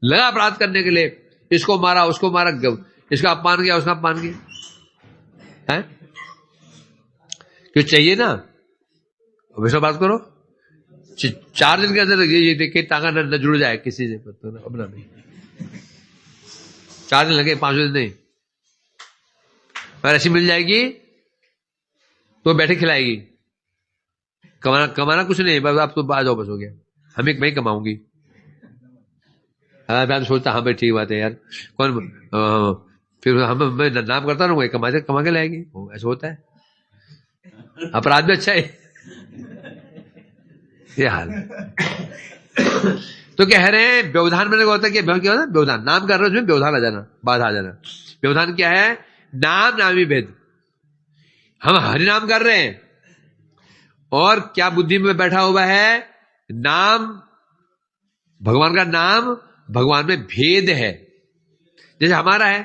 लगा अपराध करने के लिए, इसको मारा, उसको मारा, इसका अपमान किया, उसका अपमान किया है। क्यों चाहिए ना, वैसा बात करो। 4 दिन के अंदर ये देखिए टांगा न जुड़ जाए किसी से, अपना नहीं। 4 दिन लगे, 5 दिन नहीं। अगर ऐसी मिल जाएगी तो बैठे खिलाएगी। कमाना कुछ नहीं, बस आप तो आ जाओ, बस हो गया। हम एक मैं कमाऊंगी। मैं तो सोचता हाँ भाई ठीक बात है यार, कौन फिर मैं नाम करता रहूंगा, कमा के लाएगी। ऐसा होता है, अपराध भी अच्छा है ये हाल। तो कह रहे हैं व्यवधान मैंने होता है कि क्या होता है? व्यवधान, नाम कर रहे हो उसमें व्यवधान आ जाना, बाधा आ जाना। व्यवधान क्या है? नाम नामी भेद। हम हरि नाम कर रहे हैं और क्या बुद्धि में बैठा हुआ है? नाम, भगवान का नाम, भगवान में भेद है। जैसे हमारा है,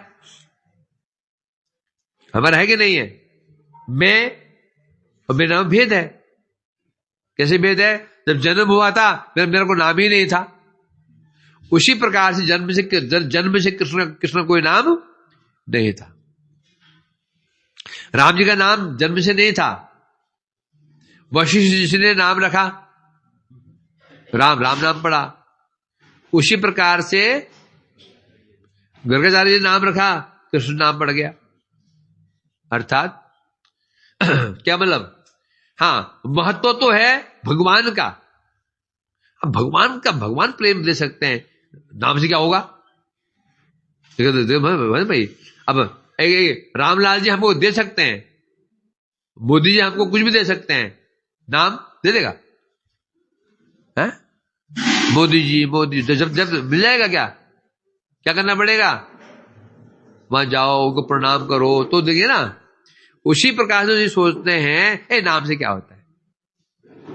हमारा है कि नहीं है? मैं और मेरा नाम भेद है। कैसे भेद है? जब जन्म हुआ था मेरा को नाम ही नहीं था। उसी प्रकार से जन्म से कृष्ण कोई नाम नहीं था। राम जी का नाम जन्म से नहीं था, वशिष्ठ जी ने नाम रखा, राम नाम पड़ा। उसी प्रकार से गर्गाचार्य जी नाम रखा, कृष्ण नाम पड़ गया। अर्थात क्या मतलब? हाँ, महत्व तो है भगवान का। अब भगवान प्रेम दे सकते हैं, नाम से क्या होगा? भाई अब रामलाल जी हमको दे सकते हैं, मोदी जी हमको कुछ भी दे सकते हैं, नाम दे देगा है? मोदी जी जब मिल जाएगा क्या करना पड़ेगा? वहां जाओ, उनको प्रणाम करो तो देखिए ना। उसी प्रकार से सोचते हैं नाम से क्या होता है?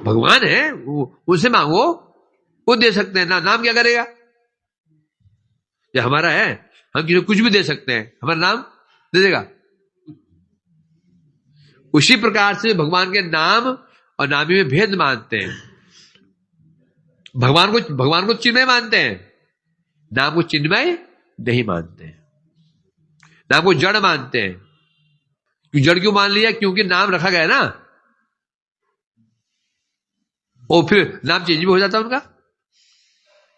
भगवान है, उनसे मांगो, वो दे सकते हैं ना। नाम क्या करेगा? ये हमारा है, हम किसी को कुछ भी दे सकते हैं, हमारा नाम दे देगा। उसी प्रकार से भगवान के नाम और नामी में भेद मानते हैं। भगवान को चिन्मय मानते हैं, नाम को चिन्मय नहीं मानते हैं। नाम को जड़ मानते हैं। जड़ क्यों मान लिया? क्योंकि नाम रखा गया ना, और फिर नाम चेंज भी हो जाता है उनका।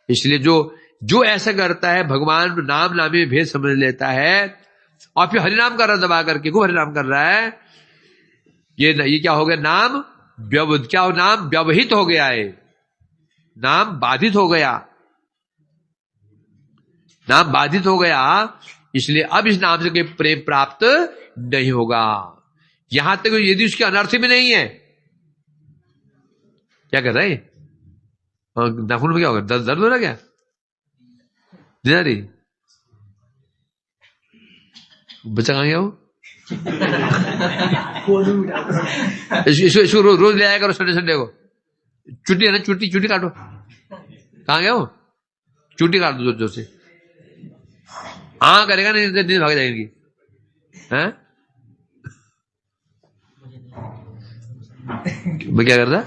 इसलिए जो ऐसा करता है, भगवान नाम नामी में भेद समझ लेता है और फिर हरिनाम कर रहा है दबा करके, खूब हरिनाम कर रहा है, ये क्या हो गया? नाम नाम व्यवहित हो गया है, नाम बाधित हो गया, नाम बाधित हो गया। इसलिए अब इस नाम से कोई प्रेम प्राप्त नहीं होगा। यहां तक यदि उसके अनर्थ भी नहीं है। क्या कर रहे? नाखून में क्या होगा? दर्द हो रहा क्या? रही बच्चा कहां गया? इसको रोज ले आया करो, संडे को। छुट्टी है ना, छुट्टी काटो। कहां गया? छुट्टी काट दो जोर से। हाँ करेगा नहीं, दिन भाग जाएगी। हैं? मैं क्या कर रहा?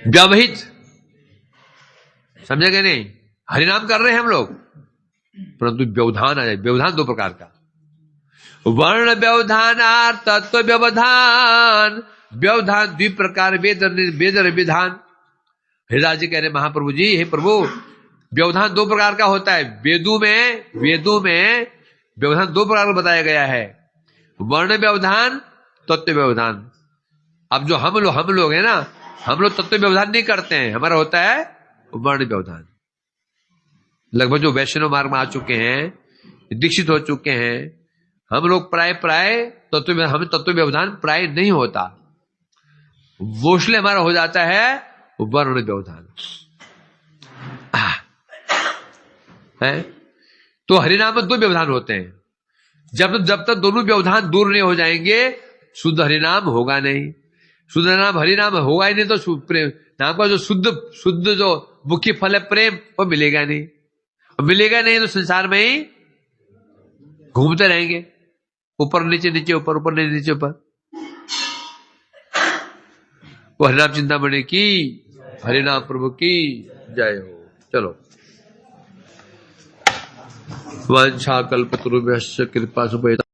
व्यवहित, समझे क्या नहीं? हरिनाम कर रहे हैं हम लोग, परंतु व्यवधान आ जाए। व्यवधान 2 प्रकार का, वर्ण व्यवधान और तत्व व्यवधान। व्यवधान 2 प्रकार, वेद विधान। हरिदास जी कह रहे महाप्रभु जी, हे प्रभु, व्यवधान 2 प्रकार का होता है। वेदों में व्यवधान 2 प्रकार का बताया गया है, वर्ण व्यवधान, तत्व व्यवधान। अब जो हम लोग हैं ना, हम लोग तत्व व्यवधान नहीं करते हैं, हमारा होता है वर्ण व्यवधान। लगभग जो वैष्णव मार्ग में आ चुके हैं, दीक्षित हो चुके हैं, हम लोग प्राय हमें तत्व व्यवधान प्राय नहीं होता। वो इसलिए हमारा हो जाता है वर्ण व्यवधान। है। तो हरिनाम में दो व्यवधान होते हैं। जब तक दोनों व्यवधान दूर नहीं हो जाएंगे शुद्ध हरिनाम होगा नहीं। शुद्ध हरिनाम होगा ही नहीं तो प्रेम नाम का जो शुद्ध जो मुख्य फल है प्रेम, वो मिलेगा नहीं। और मिलेगा नहीं तो संसार में ही घूमते रहेंगे, ऊपर नीचे नीचे ऊपर, ऊपर नीचे ऊपर। वो हरिनाम चिंतामणि की, हरिनाम प्रभु की जय हो। चलो, वांछा कल्पतरुभ्यश्च कृपा सुपैता